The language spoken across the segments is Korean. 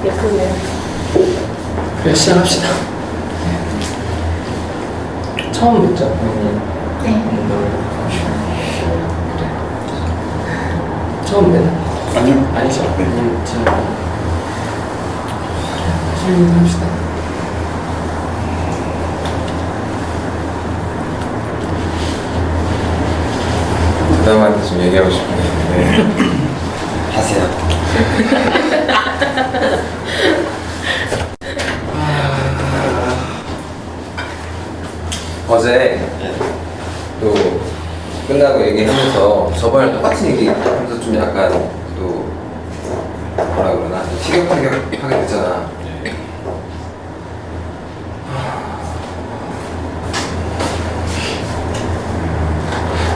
예쁘네요. 그래, 시작합시다. 처음 뵙죠? 네. 처음 뵙나? 아니요. 아니죠? 자, 시작합시다. 부담한테 좀 얘기하고 싶은데 하세요. 어제 또 끝나고 얘기하면서 저번에 똑같은 얘기하면서 좀 약간 또 뭐라 그러나 좀 티격태격하게 됐잖아.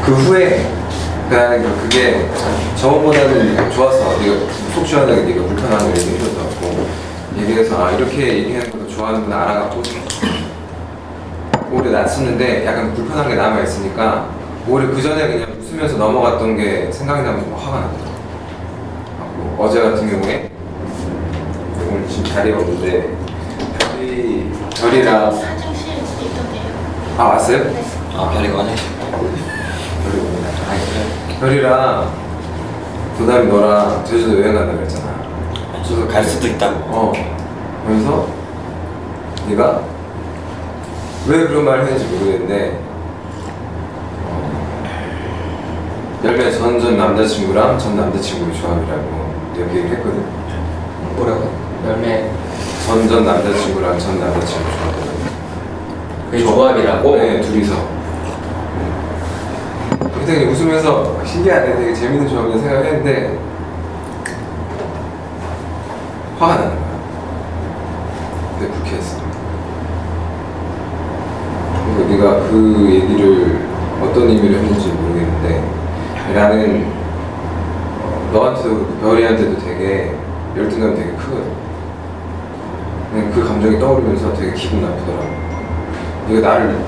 그 후에 그게 저번보다는 좋았어. 네가 속 시원하게 네가 불편한 거 얘기해줬고 얘기해서 아 이렇게 얘기하는 것도 좋아하는구나 알아갖고 오히려 낯섰는데 약간 불편한 게 남아있으니까 오히려 그 전에 그냥 웃으면서 넘어갔던 게 생각이 나면 좀 화가 나더라고. 어제 같은 경우에 오늘 지금 자리가 없는데 별이랑 화장실 있던데요. 아 왔어요? 네. 아 별이가 화장실 별이랑 도담이 너랑 제주도 여행 간다고 그랬잖아. 저도 갈 수도 있다고. 그래서 네가 왜 그런 말을 했는지 모르겠는데 열매 전 남자친구랑 전 남자친구의 조합이라고 내가 얘기를 했거든. 뭐라고? 열매 전 남자친구랑 전 남자친구 조합이라고. 그게 조합이라고? 네, 둘이서. 되게 웃으면서 신기하네, 되게 재밌는 조합이라 생각했는데 화가 나는 거야. 되게 불쾌했어. 그리고 네가 그 얘기를 어떤 의미로 했는지 모르겠는데 나는 너한테도 그렇고 별이한테도 되게 열등감이 되게 크거든. 그 감정이 떠오르면서 되게 기분 나쁘더라고. 네가 나를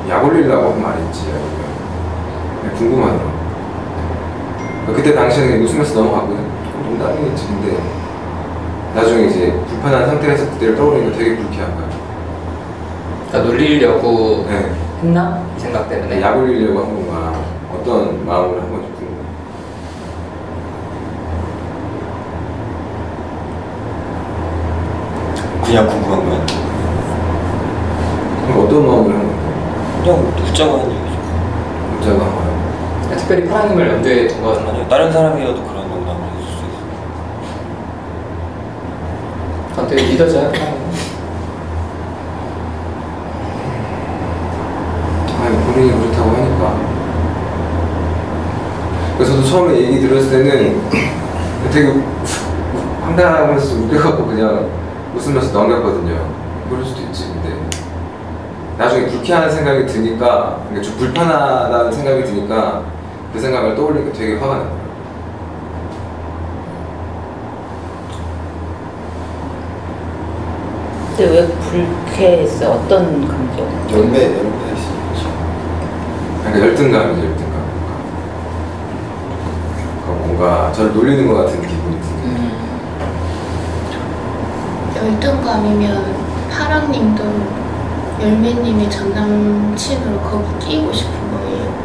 약 올리려고 한 말인지 아니면 궁금하더라고. 그때 당시에는 그냥 웃으면서 넘어갔거든. 농담이겠지. 근데 나중에 이제 불편한 상태에서 그때를 떠오르니까 되게 불쾌한 거야. 그러니까 놀리려고 네. 했나? 이 생각 때문에? 약 올리려고 한 건가 어떤 마음으로 한 건지 궁금해. 그냥 궁금한 거야. 그럼 어떤 마음으로 한 건데? 그냥 웃자고 하는 얘기죠. 문자가 한 거야. 특별히 파랑님을 염두에 둔 건 아니요, 다른 사람이어도 그런 농담을 해줄 수 있어. 되게 믿어져요, 파랑님? 아니 본인이 그렇다고 하니까. 그래서 저도 처음에 얘기 들었을 때는 되게 황당하면서 좀 웃겨갖고 그냥 웃으면서 넘겼거든요. 그럴 수도 있지. 근데 나중에 불쾌한 생각이 드니까, 그러니까 좀 불편하다는 생각이 드니까 그 생각을 떠올리니까 되게 화가 나요. 근데 왜 불쾌했어? 어떤 감정? 열매 있어. 그러니까 열등감이죠, 열등감. 뭔가 저를 놀리는 것 같은 기분이 드는. 열등감이면 파랑님도 열매님의 전 남친으로 거기 끼고 싶은 거예요.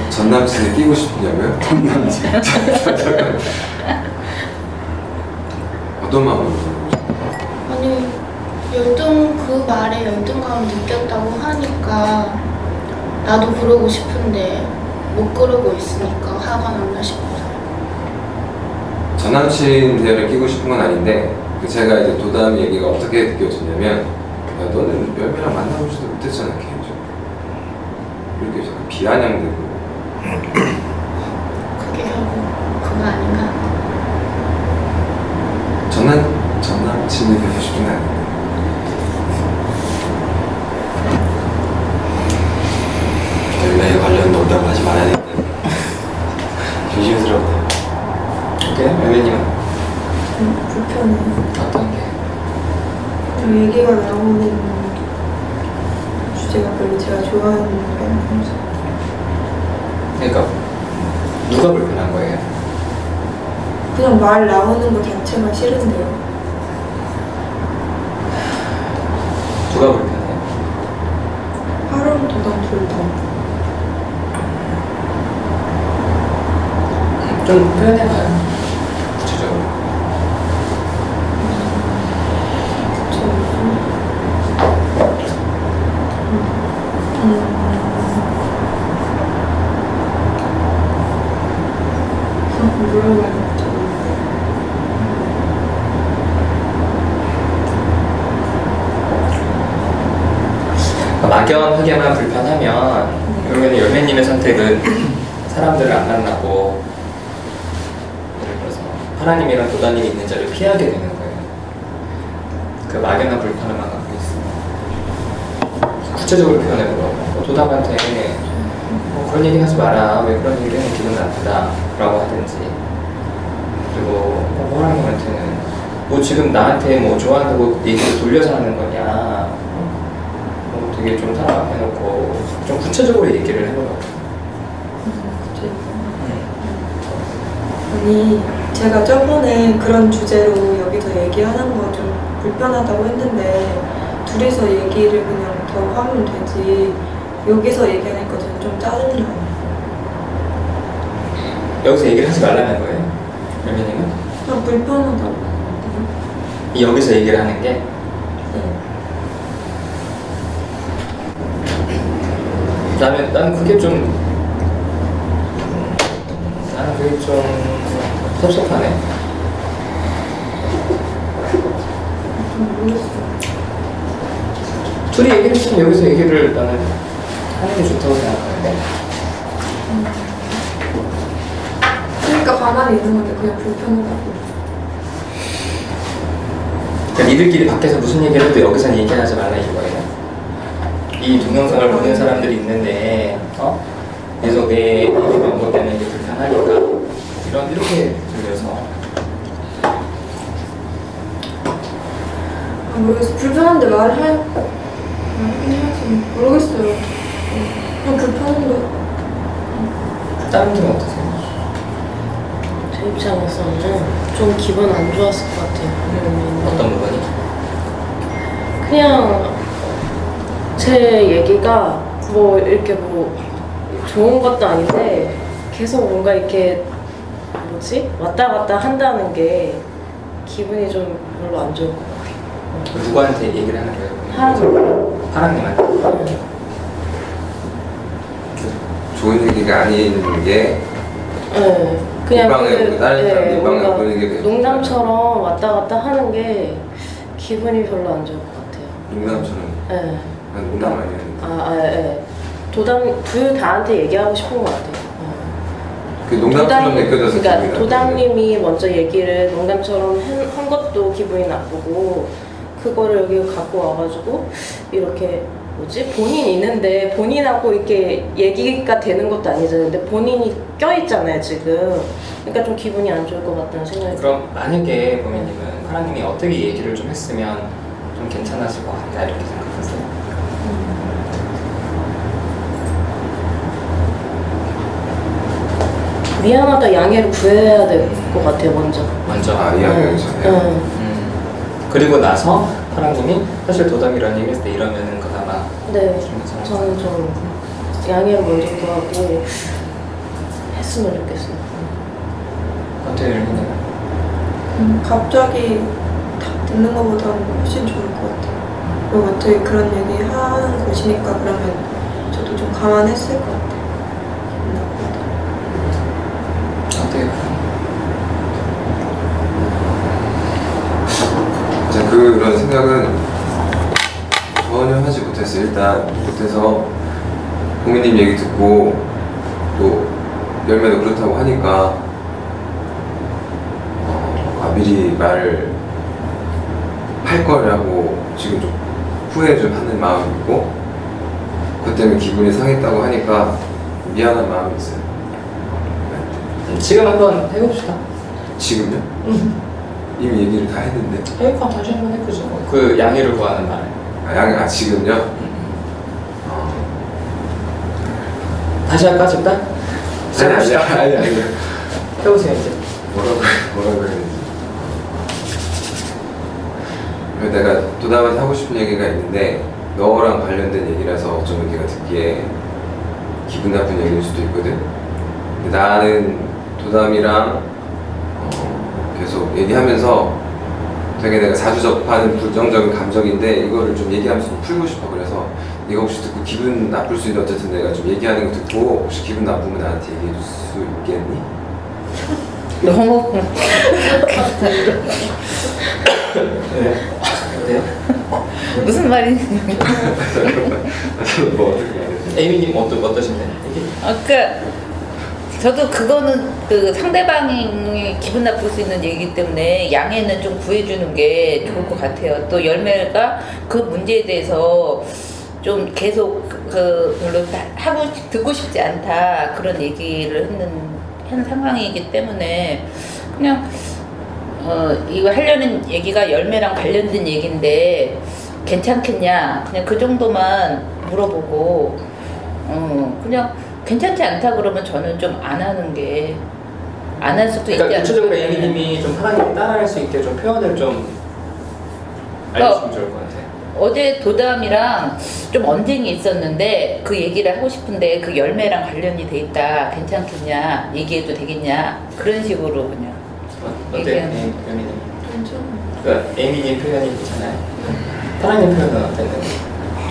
전 남친에 끼고 싶냐고요? 전 남친. 어떤 마음으로? 아니 그 말에 열등감을 느꼈다고 하니까 나도 그러고 싶은데 못 그러고 있으니까 화가 났나 싶어서. 전 남친 대화를 끼고 싶은 건 아닌데 제가 이제 도담 얘기가 어떻게 느껴졌냐면 야, 너는 열매랑 만나보지도 못했잖아 개인적으로. 이렇게 약간 비아냥대고. 그게 결국 그거 아닌가? 전 남친이 되고 싶은 건 아닌데 열매에 관련 농담을 하지 말아야 되는데 조심스럽네요. 어때요? 열매님은? 불편해. 어떤 게? 좀 얘기가 나오는 주제가 별로 제가 좋아하는 건 아니죠. 그러니까 누가 불편한 거예요? 그냥 말 나오는 거 자체가 싫은데요. 누가 불편해요? 하루는 도당 둘 다. 좀 표현해봐요. 구체적으로. 막연하게만 불편하면 그러면 열매님의 선택은 사람들을 안 만나고 예를 들어서 하나님이랑 도다님이 있는 자리를 피하게 되는 거예요. 그 막연한 불편함만 갖고 있어요. 구체적으로 표현해보라고. 도담한테 그런 얘기 하지 마라. 왜 그런 얘기를 하면 기분 나쁘다 라고 하든지, 그리고 하나님한테는 뭐 지금 나한테 뭐 좋아한다고 얘기를 돌려서 하는 거냐, 뭐 되게 좀 사랑해놓고 좀 구체적으로 얘기를 해보라고. 아니, 제가 저번에 그런 주제로 여기서 얘기하는 거 좀 불편하다고 했는데 둘이서 얘기를 그냥 더 하면 되지, 여기서 얘기하니까 저는 좀 짜증나요. 여기서 얘기를 하지 말라는 거예요? 열매님은? 그냥 불편하다고. 여기서 얘기를 하는 게? 네. 나는 그게 좀 섭섭하네. 모르겠어요. 둘이 얘기를 했으면 여기서 얘기를 나는 하는 게 좋다고 생각하는데. 그러니까 가만히 있는 건데 그냥 불편하다고. 그러니까 니들끼리 밖에서 무슨 얘기를 해도 여기서는 얘기하지 말라 이거예요. 이 동영상을 보는 사람들이 있는데 계속 내 연구 때문에 이게 불편하니까 이렇게 들려서. 모르겠어요. 불편한데 말하긴 해야지. 모르겠어요. 그냥 불편한데. 다른 분은 어떠세요? 제 입장에서는 좀 기분 안 좋았을 것 같아요. 어떤 부분이? 그냥 제 얘기가 뭐 이렇게 뭐 좋은 것도 아닌데 계속 뭔가 이렇게 뭐지? 왔다 갔다 한다는 게 기분이 좀 별로 안 좋을 것 같아요. 누구한테 얘기를 하는 거예요? 하나님한테. 좋은 얘기가 아닌 게 네, 그냥 입방에 다른 사람 입방에 뭔가 보는 게 농담처럼 왔다 갔다 하는 게 기분이 별로 안 좋을 것 같아요. 농담처럼. 네. 농담 아니에요. 네. 둘 다한테 얘기하고 싶은 것 같아요. 그 농담처럼 느껴져서 그러니까 기분이 도담님이 먼저 얘기를 농담처럼 한 것도 기분이 나쁘고, 그거를 여기 갖고 와가지고 이렇게 뭐지? 본인 있는데 본인하고 이렇게 얘기가 되는 것도 아니잖아요. 근데 본인이 껴있잖아요 지금. 그러니까 좀 기분이 안 좋을 것 같다는 생각이 들어요. 그럼 만약에 보미님은 하나님이 어떻게 얘기를 좀 했으면 좀 괜찮았을 것 같다 이렇게 생각하세요? 미안하다 양해를 구해야 될 것 같아요 먼저. 먼저. 이야기하기 전에. 그리고 나서 하나님이 사실 도담이 이런 얘기 했을 때 이러면은 그나마 네, 좀 괜찮을 것 저는 좀 양해를 먼저 구하고 했으면 좋겠어요. 어떻게 열매님은? 갑자기 탁 듣는 것보다는 훨씬 좋을 것 같아요. 그리고 어떻게 그런 얘기 하는 곳이니까 그러면 저도 좀 감안했을 것 같아요. 어때요? 그런 생각은 전혀 하지 못했어요. 일단 못해서 고민님 얘기 듣고 또 열매도 그렇다고 하니까 미리 말을 할 거라고 지금 좀 후회 좀 하는 마음이 있고, 그것 때문에 기분이 상했다고 하니까 미안한 마음이 있어요. 지금 한번 해봅시다. 지금요? 이미 얘기를 다 했는데. 그럼 다시 한번 해보죠. 그 양해를 구하는 말. 지금요? 다시 할까 집단? 시작합시다. 아니. 해보세요 이제. 뭐라고 해야 되지? 내가 도담한테 하고 싶은 얘기가 있는데 너랑 관련된 얘기라서 좀 네가 듣기에 기분 나쁜 얘기일 수도 있거든. 근데 나는 도담이랑 계속 얘기하면서 되게 내가 자주 접하는 부정적인 감정인데 이거를 좀 얘기하면서 좀 풀고 싶어. 그래서 네가 혹시 듣고 기분 나쁠 수 있는, 어쨌든 내가 좀 얘기하는 거 듣고 혹시 기분 나쁘면 나한테 얘기해 줄 수 있겠니? 너무 네. 어때요? 무슨 말인지. 뭐 어떻게 해야 되지? 에이미님 어떠신데? 그러니까 저도 그거는 그 상대방이 기분 나쁠 수 있는 얘기이기 때문에 양해는 좀 구해주는 게 좋을 것 같아요. 또 열매가 그 문제에 대해서 좀 계속 별로 듣고 싶지 않다 그런 얘기를 한 상황이기 때문에 그냥 이거 하려는 얘기가 열매랑 관련된 얘기인데 괜찮겠냐 그냥 그 정도만 물어보고 그냥 괜찮지 않다 그러면 저는 좀 안 하는 게 안 할 수도 있지 그러니까 않을까. 구체적으로 에이미님이 좀 파랑님 따라할 수 있게 좀 표현을 좀 알려주시면 좋을 것 같아요. 어제 도담이랑 좀 언쟁이 있었는데 그 얘기를 하고 싶은데 그 열매랑 관련이 돼 있다 괜찮겠냐 얘기해도 되겠냐 그런 식으로 그냥 어때요? 얘기하면. 에이미님? 괜찮아요. 그러니까 에이미님 표현이 괜찮아요? 파랑님 표현은 어땠는데?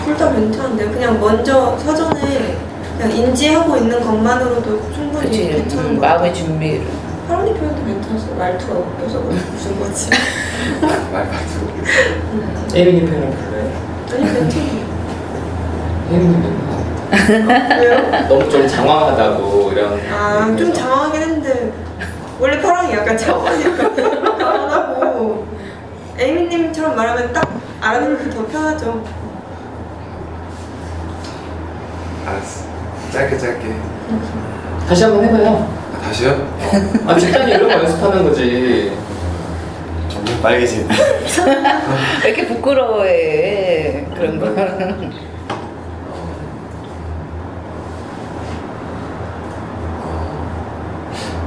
둘 다 괜찮은데요. 그냥 먼저 사전에 그냥 인지하고 있는 것만으로도 충분히 그치 괜찮은 것 마음의 같아요. 준비를 파란이 표현도 괜찮았어요. 말투가 웃겨서 무슨 거지? 말 같은 에이미님 표현은 별로예요? 아니 괜찮아요. 에이미님 왜요? 너무 좀 장황하다고 이런. 아 좀 장황하긴 했는데 원래 파랑이 약간 장황하고 에이미님처럼 말하면 딱 알아듣는 게 더 편하죠. 알았어. 짧게. 다시 한번 해봐요. 다시요? 아 집단이 이런 거 연습하는 거지. 점점 빨개지네. 왜 이렇게 부끄러워해 그런 거.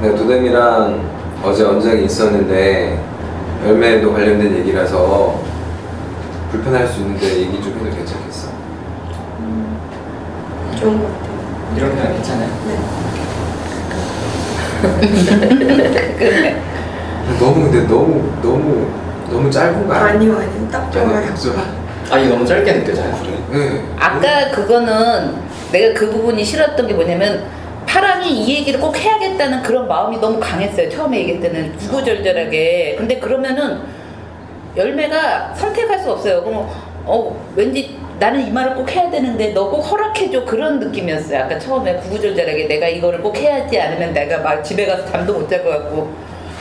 내가 도담이랑 어제 언쟁이 있었는데 열매도 관련된 얘기라서 불편할 수 있는데 얘기 좀 해도 괜찮겠어? 좋은 것 같아요. 이런 표현 괜찮아요? 네. 너무 짧은 거 아니야? 아니요 딱 좋아요. 딱 좋아. 아 이거 너무 짧게 느껴져요. 네. 아까 그거는 내가 그 부분이 싫었던 게 뭐냐면 파랑이 이 얘기를 꼭 해야겠다는 그런 마음이 너무 강했어요. 처음에 얘기할 때는 구구절절하게. 근데 그러면은 열매가 선택할 수 없어요. 그럼 왠지 나는 이 말을 꼭 해야 되는데 너 꼭 허락해줘 그런 느낌이었어요. 아까 처음에 구구절절하게 내가 이거를 꼭 해야지 않으면 내가 막 집에 가서 잠도 못 잘 것 같고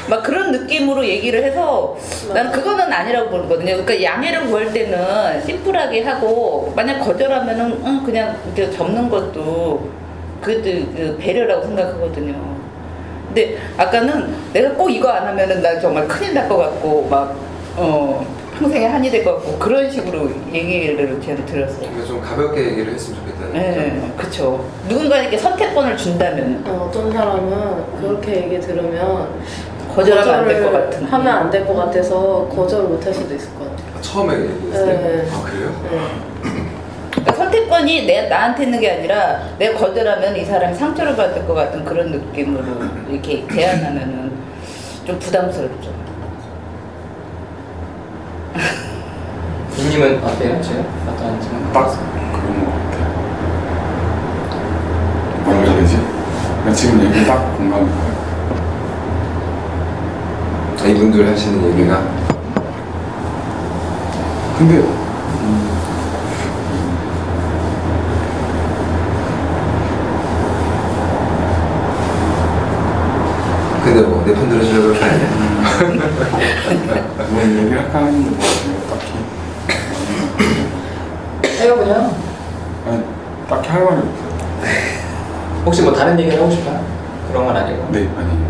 막 그런 느낌으로 얘기를 해서 난 그거는 아니라고 보거든요. 그러니까 양해를 구할 때는 심플하게 하고 만약 거절하면은 그냥 이렇게 접는 것도 그것도 그 배려라고 생각하거든요. 근데 아까는 내가 꼭 이거 안 하면은 나 정말 큰일 날 것 같고 막 평생에 한이 될 것 같고 그런 식으로 얘기를 제가 들었어요. 그러니까 좀 가볍게 얘기를 했으면 좋겠다는 네, 그렇죠. 누군가에게 선택권을 준다면 어떤 사람은 그렇게 얘기 들으면 거절하면 안 될 것 거절을 같은. 하면 안 될 것 같아서 거절을 못 할 수도 있을 것 같아요. 처음에 얘기했을 때? 네. 아 그래요? 그러니까 선택권이 나한테 있는 게 아니라 내가 거절하면 이 사람이 상처를 받을 것 같은 그런 느낌으로 이렇게 제안하면은 좀 부담스럽죠. 이님은 어때요? 지금 어떤 질문? 딱 그런 것 같아요. 뭐라고 해야 되지? 그냥 지금 얘기 딱 공감이 가요. 이분들 하시는 얘기가 근데 뭐 내 편 들으시려고 그런 거 아니야? 뭐 얘기를 할까 했는데 뭐 딱히 해요 그냥. 아니, 딱히 할 말이 없어요. 혹시 뭐 다른 얘기를 하고 싶어요? 그런 건 아니고. 네, 아니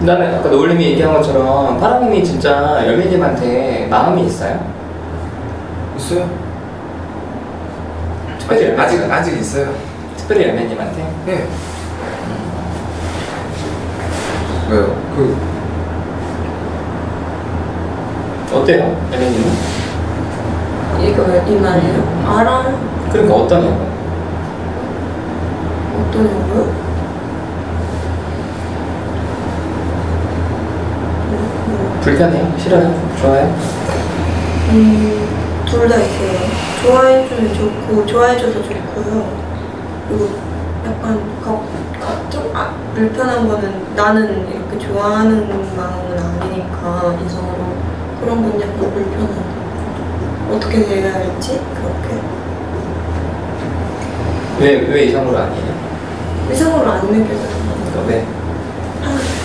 나는 아까 노을님이 얘기한 것처럼 파랑님이 진짜 열매님한테 마음이 있어요? 있어요? 아직 있어요. 특별히 열매님한테? 예. 왜요? 어때요? 열매님은? 이거 이 말이에요? 알아요? 그러니까 어떠냐고? 어떠냐고요? 불편해요? 싫어요? 좋아요? 둘 다 있어요. 좋아해주면 좋고, 좋아해줘서 좋고요. 그리고 약간 불편한 거는 나는 이렇게 좋아하는 마음은 아니니까, 이성으로. 그런 건 약간 불편한데. 어떻게 해야 할지? 그렇게. 왜 이성으로 아니에요? 이성으로 안 느껴져요. 그러니까 왜?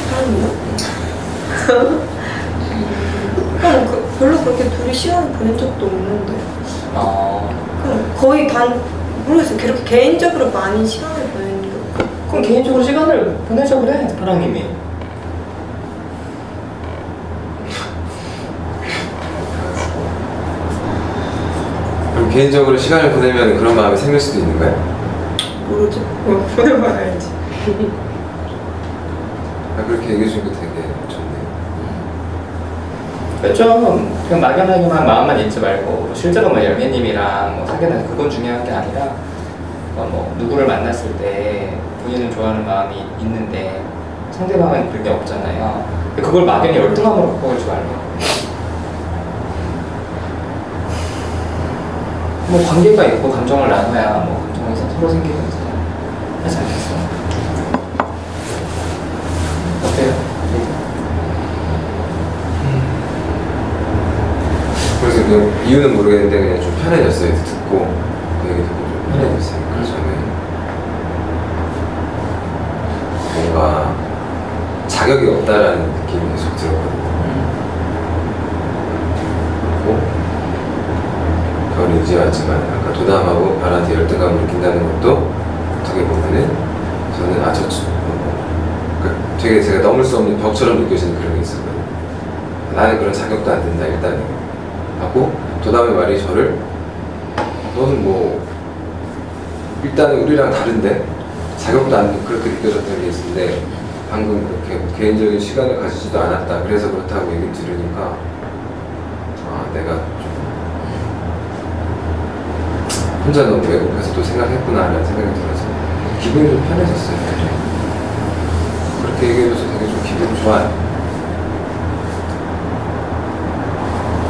사람이요? 그냥 별로 그렇게 둘이 시간을 보낸 적도 없는데. 그냥 거의 모르겠어요. 그렇게 개인적으로 많이 시간을 보낸 게 없고. 그럼 개인적으로 시간을 보내자 그래, 파랑님이. 그럼 개인적으로 시간을 보내면 그런 마음이 생길 수도 있는가요? 모르죠. 보내봐야 알지. 그렇게 얘기해 주니까 되게 좋네요. 좀 그냥 막연하게만 마음만 있지 말고 실제로 뭐 열매님이랑 뭐 사귀는 그건 중요한 게 아니라 뭐 누구를 만났을 때 본인은 좋아하는 마음이 있는데 상대방은 그게 없잖아요. 그걸 막연히 열등감으로 갖고 가지 말고 뭐 관계가 있고 감정을 나눠야 뭐 감정이 서로 생기면서 하지 않겠어? 어때요? 그래서 그 이유는 모르겠는데 그냥 좀 편해졌어요. 듣고 그 얘기 듣고 좀 편해졌어요. 저는 뭔가 자격이 없다라는 느낌이 계속 들었거든요. 그리고 결혼 이제 왔지만 아까 도담하고 별한테 열등감을 느낀다는 것도 어떻게 보면은 저는 그러니까 되게 제가 넘을 수 없는 벽처럼 느껴지는 그런 게 있었거든요. 나는 그런 자격도 안 된다 일단은 하고 도담의 말이 저를 너는 뭐 일단은 우리랑 다른데 자격도 안 되고 그렇게 느껴졌던 게 있는데 방금 그렇게 개인적인 시간을 가지지도 않았다 그래서 그렇다고 얘기 들으니까 내가 좀 혼자 너무 외국에서 또 생각했구나라는 생각이 들어서 기분이 좀 편해졌어요. 그렇게 얘기해줘서 되게 좀 기분이 좋아요.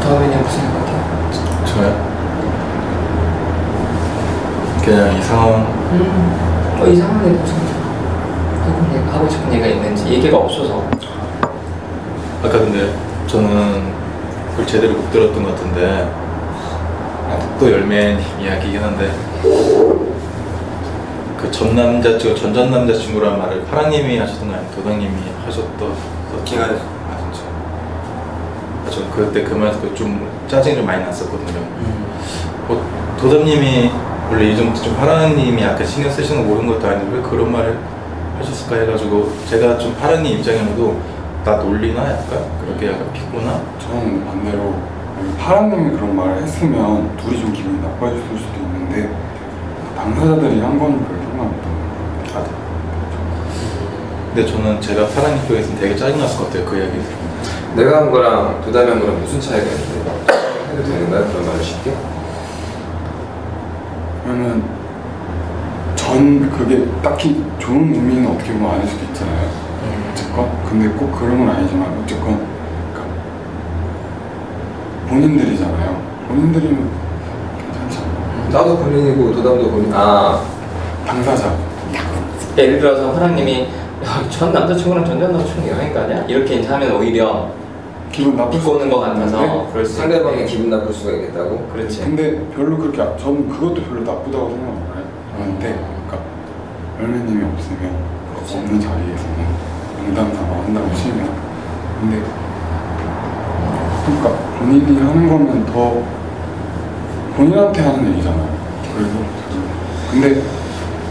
다음에는 무슨 생각해요? 저요? 그냥 이 상황 이 상황에 무슨 하고 싶은 얘기가 있는지 얘기가 없어서 아까 근데 저는 그걸 제대로 못 들었던 것 같은데 또 열매님 이야기이긴 한데 그 전 남자친구란 말을 파랑님이 하셨던 거 아니면 도당님이 하셨던 제가 전 그때 그 말 듣고 좀 짜증이 좀 많이 났었거든요. 도담님이 원래 이 정도 좀 파랑님이 아까 신경 쓰시는 거 모르는 것도 아닌데 왜 그런 말을 하셨을까 해가지고 제가 좀 파랑님 입장에서도 나 놀리나 약간 그렇게 약간 피곤나? 저는 반대로 파랑님이 그런 말을 했으면 둘이 좀 기분이 나빠질 수도 있는데 당사자들이 한 건 별 상관없던 것 같아요. 근데 저는 제가 파랑님 쪽에서는 되게 짜증났을 것 같아요 그 이야기 들으면. 내가 한 거랑 도담이 한 거랑 무슨 차이가 있는데 해도 되는 거야? 그런 말을 쉽게? 그러면 전 그게 딱히 좋은 의미는 어떻게 보면 아닐 수도 있잖아요. 어쨌건 근데 꼭 그런 건 아니지만 어쨌건 그러니까 본인들이잖아요. 본인들이면 괜찮잖아요. 나도 본인이고 도담도 본인. 당사자. 예를 들어서 하나님이 전 남자친구랑 전 남자친구 여행 가냐? 이렇게 하면 오히려 기분 나쁠 수 비꼬는 것 같아서 있는데 그럴 수 상대방이 있는데. 기분 나쁠 수가 있겠다고? 그렇지. 근데 별로 그렇게 저는 그것도 별로 나쁘다고 생각을 하는데 그러니까 열매님이 없으면 없는 자리에서는 농담삼아 한다고 치면 근데 그러니까 본인이 하는 거면 더 본인한테 하는 얘기잖아요. 그래서 근데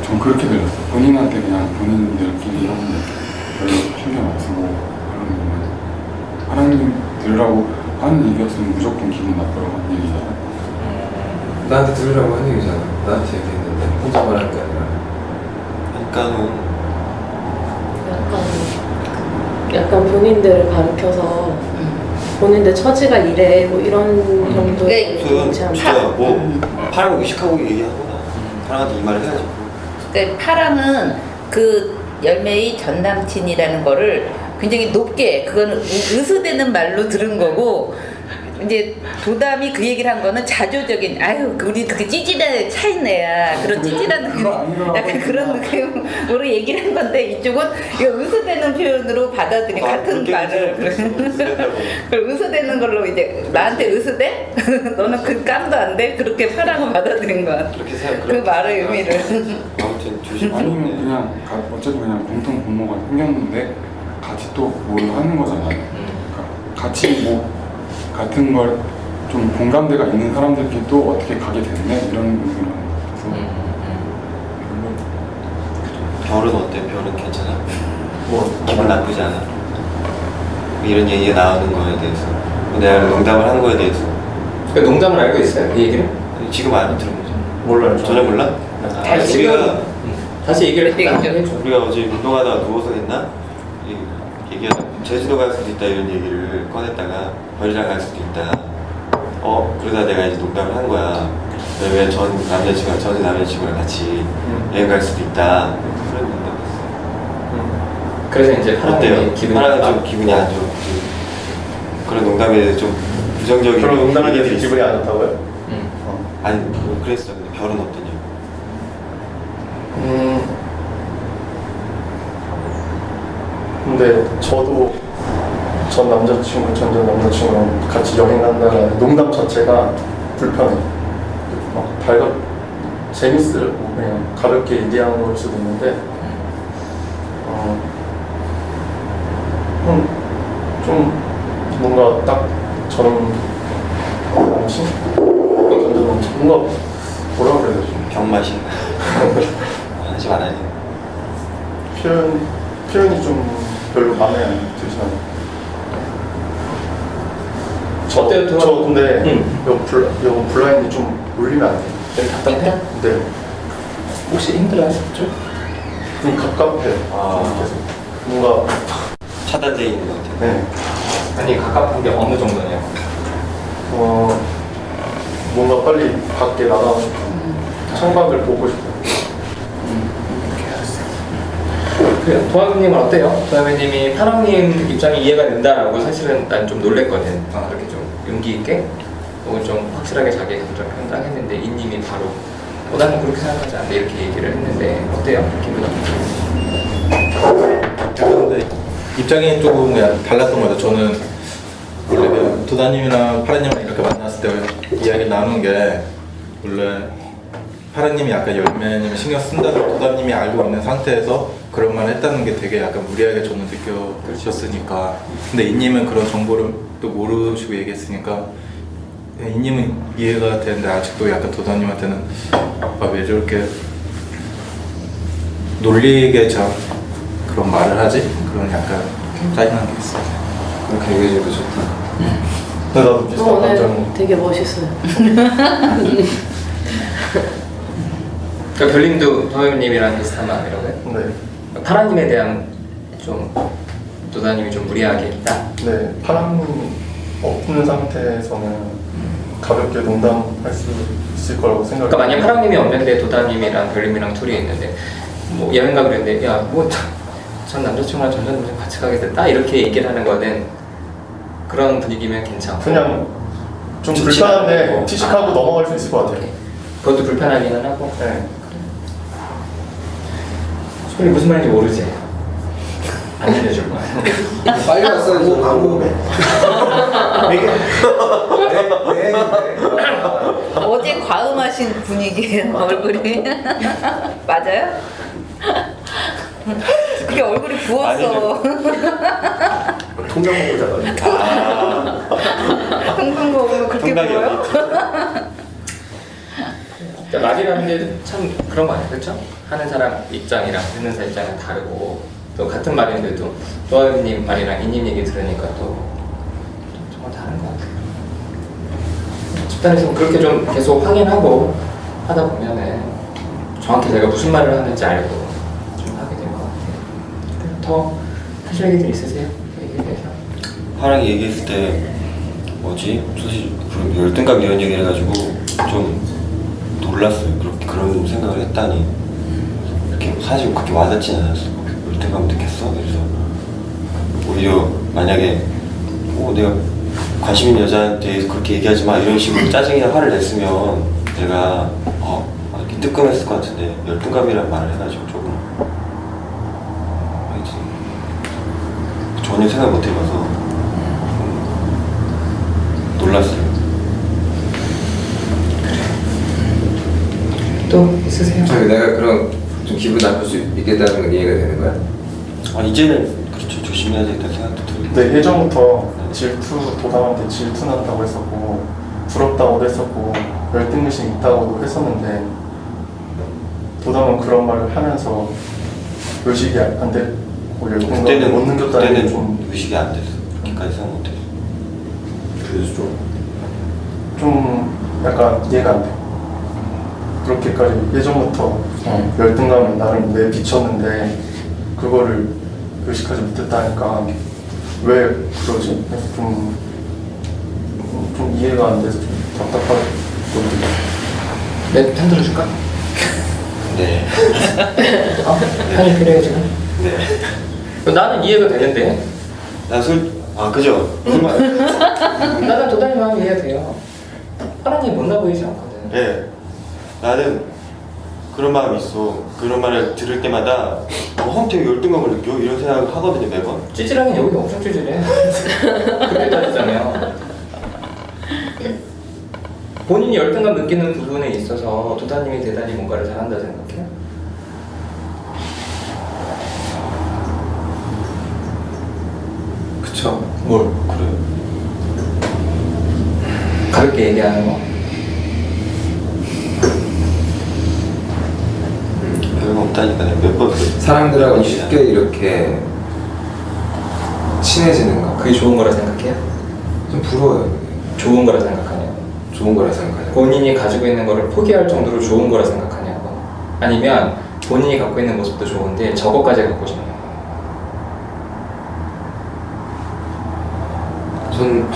전 그렇게 들렸어요. 본인한테 그냥 본인들끼리 하는데 별로 신경 안 쓰고 그런 거면 하나님 들으라고 하는 얘기였으면 무조건 기분 나쁘라고 하는 얘기잖아요. 나한테 들으라고 한 얘기잖아. 나한테 얘기해. 약간은 약간 본인들을 가르쳐서 본인들 처지가 이래 뭐 이런 정도의 네. 저는 그렇지 않나? 진짜 뭐 파랑을 의식하고 얘기하거나 파랑한테 이 말을 해야지. 그러니까 파랑은 그 열매의 전 남친이라는 거를 굉장히 높게 그거는 의수되는 말로 들은 거고 이제 도담이 그 얘기를 한 거는 자조적인 아유 우리 그렇게 찌질한 차이네야 그런 찌질한 느낌 약간 그런 느낌으로 얘기를 한 건데 이쪽은 이거 의수되는 표현으로 받아들인 같은 말을 그걸 의수되는 걸로 이제 나한테 의수돼? 너는 그 깜도 안 돼? 그렇게 파랑을 받아들인 거야. 그렇게 생각. 그 말의 의미를. 아무튼 조심. 아니면 그냥 어쨌든 그냥 공통 분모가 생겼는데 같이 또 뭘 하는 거잖아요. 그러니까 같이 뭐 같은 걸 좀 공감대가 있는 사람들끼리 또 어떻게 가게 됐네 이런 의미로 그래서 별은 어때? 별은 괜찮아? 뭐 기분 나쁘지 않아? 이런 얘기가 나오는 거에 대해서 내가 농담을 한 거에 대해서 그 농담을 알고 있어요? 이 얘기를? 지금 알면 들어보자. 몰라요. 전혀 몰라? 다시 얘기를 해줘. 우리가 어제 운동하다가 누워서 했나? 얘기하다 제주도 갈 수도 있다 이런 얘기를 꺼냈다가 별이랑 갈 수도 있다. 그러다 내가 이제 농담을 한 거야. 왜 전 남자친구랑 같이 여행 갈 수도 있다. 그런 농담했어. 그래서 이제 어때요? 파랑은 좀 기분이 안 좋고 그런 농담에 대해서 좀 부정적인 그런 농담에 대해서 얘기들이 기분이 있어. 안 좋다고요? 아니 뭐 그랬어. 근데 별은 어떠냐? 근데 저도 전 남자친구랑 같이 여행 간다는 농담 자체가 불편해. 막 재밌으려고 그냥 가볍게 얘기하는 걸 수도 있는데, 좀 뭔가 딱 저는 남친? 뭔가 뭐라 그래야 되지? 병맛이 하지 말아야지. 표현이 좀 별로 마음에 안 들지 않아요. 어때요? 저 근데 요 블라인드 좀 올리면 안 돼요? 좀 답답해? 네. 혹시 힘들어하셨죠? 좀 갑갑해요. 계속 뭔가 차단되어 있는 것 같아요. 네. 아니 가깝은 게 어느 정도냐? 뭔가 빨리 밖에 나가고 싶어요. 창밖을 보고 싶어요. 그래요. 도하민님은 어때요? 도하민님이 파랑님 입장이 이해가 된다라고 사실은 난 좀 놀랬거든. 그렇게 좀 용기 있게 혹은 좀 확실하게 자기 감정 표현했는데 이님이 바로 나는 그렇게 생각하지 않는데 이렇게 얘기를 했는데 어때요? 기분이? 근데 입장이 조금 그냥 달랐던 거죠. 저는 원래 그냥 도다님이랑 파라님이랑 이렇게 만났을 때 이야기 나누는 게 원래 파라님이 약간 열매님이 신경 쓴다고 도다님이 알고 있는 상태에서 그런 말 했다는 게 되게 약간 무리하게 저는 느껴졌으니까. 근데 이님은 그런 정보를 또 모르시고 얘기했으니까 이님은 이해가 되는데 아직도 약간 도다님한테는 아빠 왜 저렇게 놀리게 그런 말을 하지? 그런 약간 짜증나는 게 있어요. 그렇게 얘기해주니까 좋다. 근데 나도 비슷한 오늘 감정이. 되게 멋있어요. 그러니까 별님도 도하민님이랑 비슷한 마음이라고요? 네. 파랑님에 대한 좀 도다님이 좀 무리하게 했다? 네. 파랑이 없는 상태에서는 가볍게 농담할 수 있을 거라고 생각해요. 그러니까 만약 파랑님이 없는데 도다님이랑 별님이랑 둘이 있는데 뭐 여행 가기로 했는데 야 뭐 전 남자친구랑 전 남자친구 같이 가게 됐다 이렇게 얘기를 하는 거는 그런 분위기면 괜찮고 그냥 좀 취식하고. 불편한데 취식하고 넘어갈 수 있을 것 같아요. 오케이. 그것도 불편하기는 하고 네. 소리 무슨 말인지 모르지? 안 알려줄 거야. 빨리 왔어야지. 안 보네. 어제 과음하신 분위기예요 얼굴이. 맞아요? 그게 얼굴이 부었어. 통장 먹고 자가. 통증 먹으면 그렇게 통닭이 보여? 그러니까 말이라는 게 참 그런 거 아니야, 그렇죠? 하는 사람 입장이랑 듣는 사람 입장은 다르고 또 같은 말인데도 도하민님 말이랑 이님 얘기 들으니까 또 정말 다른 것 같아요. 집단에서 그렇게 좀 계속 확인하고 하다 보면은 정확히 내가 무슨 말을 하는지 알고 좀 더 하실 얘기들 있으세요? 얘기에 대해서? 파랑이 얘기했을 때 뭐지? 사실 그런 열등감 이런 얘기를 해가지고 좀 놀랐어요. 그렇게 그런 생각을 했다니. 이렇게 사실 그렇게 와닿진 않았어. 열등감 느꼈어. 그래서 오히려 만약에 내가 관심 있는 여자한테 그렇게 얘기하지 마 이런 식으로 짜증이나 화를 냈으면 내가 이렇게 뜨끔했을 것 같은데 열등감이라는 말을 해가지고 조금 하여튼 전혀 생각 못 해봐서 놀랐어요. 또 있으세요? 내가 그런 좀 기분 나쁠 수 있겠다는 건 이해가 되는 거야? 이제는 그렇죠. 조심해야 되겠다는 생각도 들고. 근데 예전부터 도담한테 질투 난다고 했었고 부럽다고도 했었고 열등의식이 있다고도 했었는데 도담은 그런 말을 하면서 의식이 안 됐고 열등감을 못 느꼈다는 그때는 게 좀 의식이 안 됐어. 그렇게까지 생각 못 했어. 그래서 좀 약간 이해가 안 돼. 그렇게까지 예전부터 열등감을 나름 내비쳤는데 그거를 의식하지 못했다니까 왜 그러지? 그래서 좀 이해가 안 돼서 좀 답답하거든요. 내 편 들어줄까? 네. 편이 필요해 지금? 네. 나는 이해가 되는데 그죠? 무슨 말? 나는 도단이 마음 이해가 돼요. 파란이 못나 보이지 않거든. 네. 나는 그런 마음이 있어. 그런 말을 들을 때마다 되게 열등감을 느껴? 이런 생각을 하거든요, 매번. 찌질하긴 여기 엄청 찌질해. 그렇게 따지자면 본인이 열등감 느끼는 부분에 있어서 도다님이 대단히 뭔가를 잘한다 생각해요? 그쵸. 뭘? 그래요. 가볍게 얘기하는 거? 별거 없다니까 내가 몇 번 사람들하고 쉽게 이렇게 친해지는 거. 그게 좋은 거라 생각해요? 좀 부러워요. 그게. 좋은 거라 생각하냐고. 좋은 거라 생각하냐고. 본인이 가지고 있는 거를 포기할 정도로 좋은 거라 생각하냐고. 아니면 본인이 갖고 있는 모습도 좋은데 저거까지 갖고 싶냐고. 전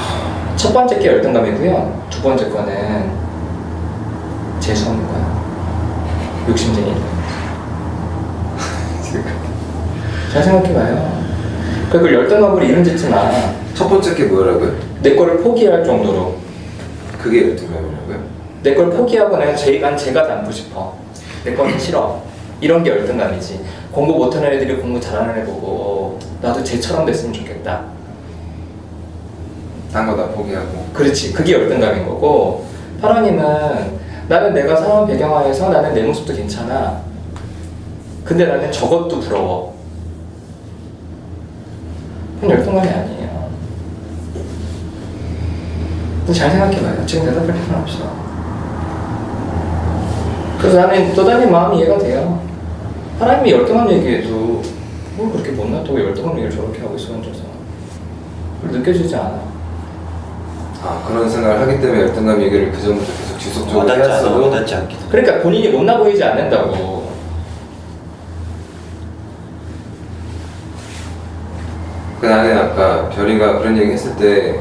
첫 번째 게 열등감이고요. 두 번째 거는 재수 없는 거야. 욕심쟁이. 잘 생각해봐요. 그걸 열등감으로 이름 짓지 마. 첫 번째 게 뭐라고요? 내 거를 포기할 정도로. 그게 열등감이라고요? 내 걸 포기하고 난 제가 남고 싶어. 내 거는 싫어. 이런 게 열등감이지. 공부 못하는 애들이 공부 잘하는 애 보고 나도 쟤처럼 됐으면 좋겠다. 딴 거 다 포기하고. 그렇지. 그게 열등감인 거고, 파랑님은 나는 내가 살아온 배경하에서 나는 내 모습도 괜찮아. 근데 나는 저것도 부러워. 그건 열등감이 아니에요. 근데 잘 생각해봐요. 지금 대답할 필요는 없어. 그래서 나는 도다님 마음이 이해가 돼요. 파랑님이 열등감 얘기해도 뭘 그렇게 못났다고 열등감 얘기를 저렇게 하고 있어 혼자서. 느껴지지 않아. 그런 생각을 하기 때문에 열등감 얘기를 그 전부터 계속 지속적으로 해왔어도 와닿지 않게. 그러니까 본인이 못나 보이지 않는다고. 나는 아까 별이가 그런 얘기 했을 때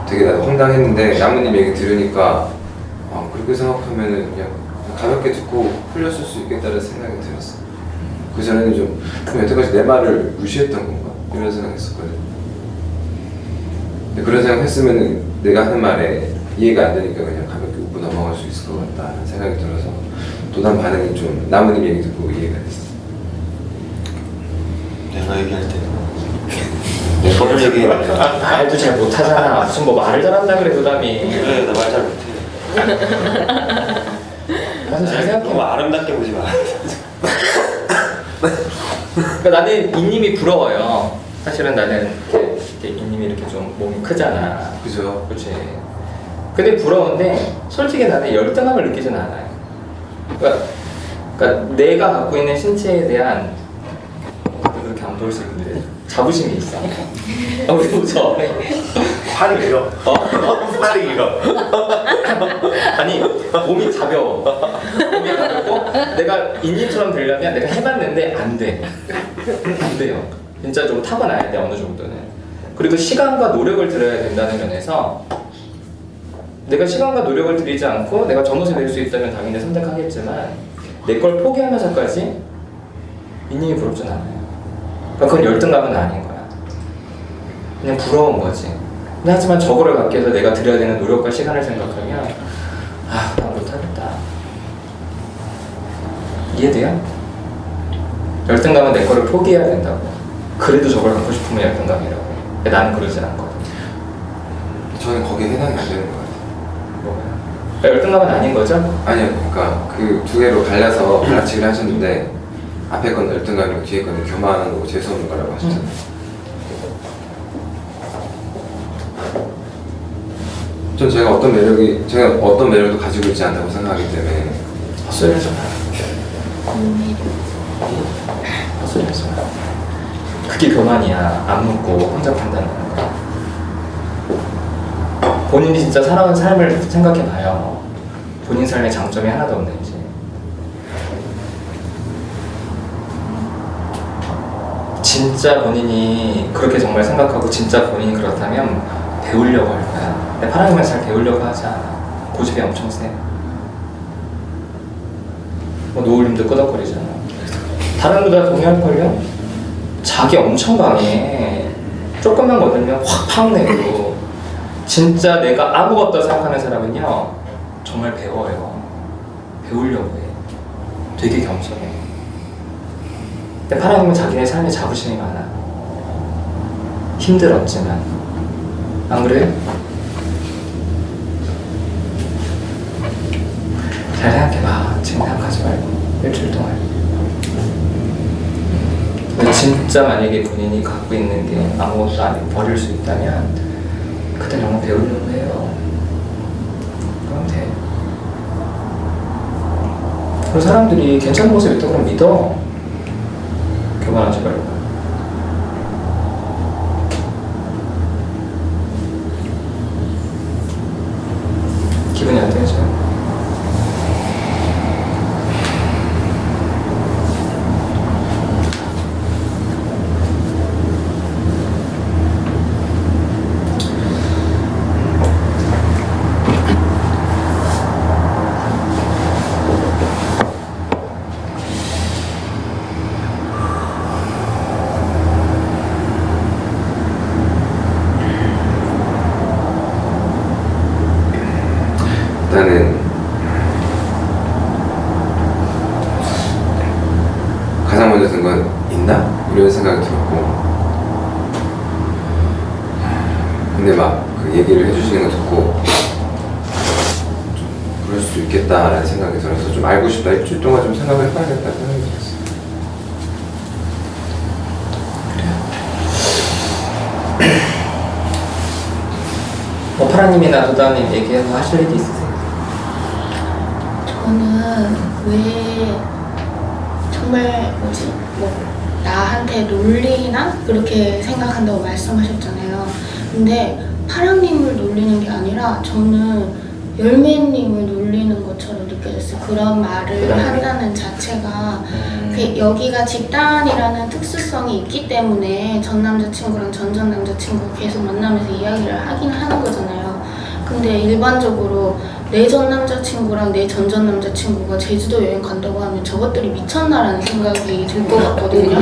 되게 나도 황당했는데 나무님 얘기 들으니까 그렇게 생각하면은 그냥 가볍게 듣고 풀렸을 수 있겠다는 생각이 들었어. 그 전에는 좀 그럼 여태까지 내 말을 무시했던 건가 이런 생각했었거든. 근데 그런 생각했으면은 내가 하는 말에 이해가 안 되니까 그냥 가볍게 웃고 넘어갈 수 있을 것 같다는 생각이 들어서 도단 반응이 좀 나무님 얘기 듣고 이해가 됐어. 내가 얘기할 때 너를 얘기해. 말도 잘 못하잖아. 무슨 뭐 말을 잘한다 그래 도담이. 그래, 나 말 잘 못해. 나는 잘 생각해. 너무 아름답게 보지 마. 그러니까 나는 이님이 부러워요. 사실은 나는 이렇게 이님이 이렇게 좀 몸이 크잖아. 그죠? 그렇지. 근데 부러운데 솔직히 나는 열등감을 느끼진 않아요. 그러니까 내가 갖고 있는 신체에 대한 그렇게 안 보일 수 있는데 자부심이 있어. 우리 웃어. 팔이 길어. 팔이 길어. 아니 몸이 가벼워. 몸이 가볍고 내가 인님처럼 되려면 내가 해봤는데 안 돼. 안 돼요. 진짜 좀 타고나야 돼 어느 정도는. 그리고 시간과 노력을 들여야 된다는 면에서 내가 시간과 노력을 들이지 않고 내가 전옷을 낼 수 있다면 당연히 선택하겠지만 내 걸 포기하면서까지 인님이 부럽진 않아요. 그러니까 그건 열등감은 아닌 거야. 그냥 부러운 거지. 근데 하지만 저거를 갖기 위해서 내가 들여야 되는 노력과 시간을 생각하면 난 못하겠다. 이해돼요? 열등감은 내 거를 포기해야 된다고. 그래도 저걸 갖고 싶으면 열등감이라고. 근데 나는 그러진 않거든. 저는 거기에 해당이 안 되는 것 같아요. 뭐가요? 열등감은 아닌 거죠? 아니요, 그러니까 그 두 개로 갈라서 갈라치기를 하셨는데 앞에 건 열등감이고 뒤에 거는 교만한 거고 재수없는 거라고 하셨잖아요. 전 제가 어떤 매력도 가지고 있지 않다고 생각하기 때문에 헛소리하지 마. 헛소리하지 마. 그게 교만이야. 안 묻고 혼자 판단하는 거야. 본인이 진짜 살아온 삶을 생각해봐요. 본인 삶에 장점이 하나도 없는지. 진짜 본인이 그렇게 정말 생각하고 진짜 본인이 그렇다면 배우려고 할 거야. 근데 파랑이만 잘 배우려고 하지 않아. 고집이 엄청 세. 뭐 노을님도 끄덕거리잖아. 다른 분들 다 동의할걸요? 자기 엄청 강해. 조금만 거들면 확 파내고. 진짜 내가 아무것도 생각하는 사람은요 정말 배워요. 배우려고 해. 되게 겸손해. 근데 파랑이는 자기네 삶에 자부심이 많아. 힘들었지만. 안 그래요? 잘 생각해봐. 지금 생각하지 말고 일주일 동안. 근데 진짜 만약에 본인이 갖고 있는 게 아무것도 아니고 버릴 수 있다면 그때 정말 배우려고 해요. 그럼 돼. 그리고 사람들이 괜찮은 모습이 있다고 그럼 믿어. 교만하지 말고. 기분이 안 되죠? 일단은 가장 먼저 든 건 있나? 이런 생각이 들었고 근데 막 그 얘기를 해주시는 거 듣고 좀 그럴 수도 있겠다라는 생각이 들어서 좀 알고 싶다. 일주일 동안 좀 생각을 해봐야겠다는 생각이 들었어요. 뭐 파라님이나 도다님 얘기해서 하실 얘기 있으세요? 저는 왜 정말 뭐 나한테 논리나 그렇게 생각한다고 말씀하셨잖아요. 근데 파랑님을 놀리는 게 아니라 저는 열매님을 놀리는 것처럼 느껴졌어요. 그런 말을 한다는 자체가 여기가 집단이라는 특수성이 있기 때문에 전 남자친구랑 전 남자친구가 계속 만나면서 이야기를 하긴 하는 거잖아요. 근데 일반적으로 내 전 남자친구랑 내 전 남자친구가 제주도 여행 간다고 하면 저것들이 미쳤나라는 생각이 들 것 같거든요.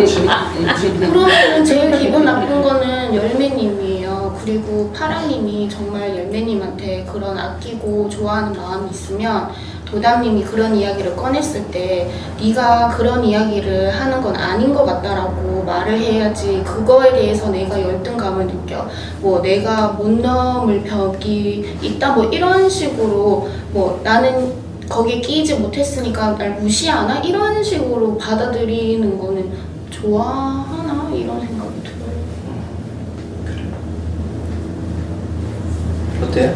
그러면 제일 기분 나쁜 거는 열매님이에요. 그리고 파랑님이 정말 열매님한테 그런 아끼고 좋아하는 마음이 있으면 도담님이 그런 이야기를 꺼냈을 때 네가 그런 이야기를 하는 건 아닌 것 같다라고 말을 해야지. 그거에 대해서 내가 열등감을 느껴. 뭐 내가 못 넘을 벽이 있다 뭐 이런 식으로 뭐 나는 거기에 끼지 못했으니까 날 무시하나? 이런 식으로 받아들이는 거는 좋아하나? 이런 생각이 들어요. 어때요?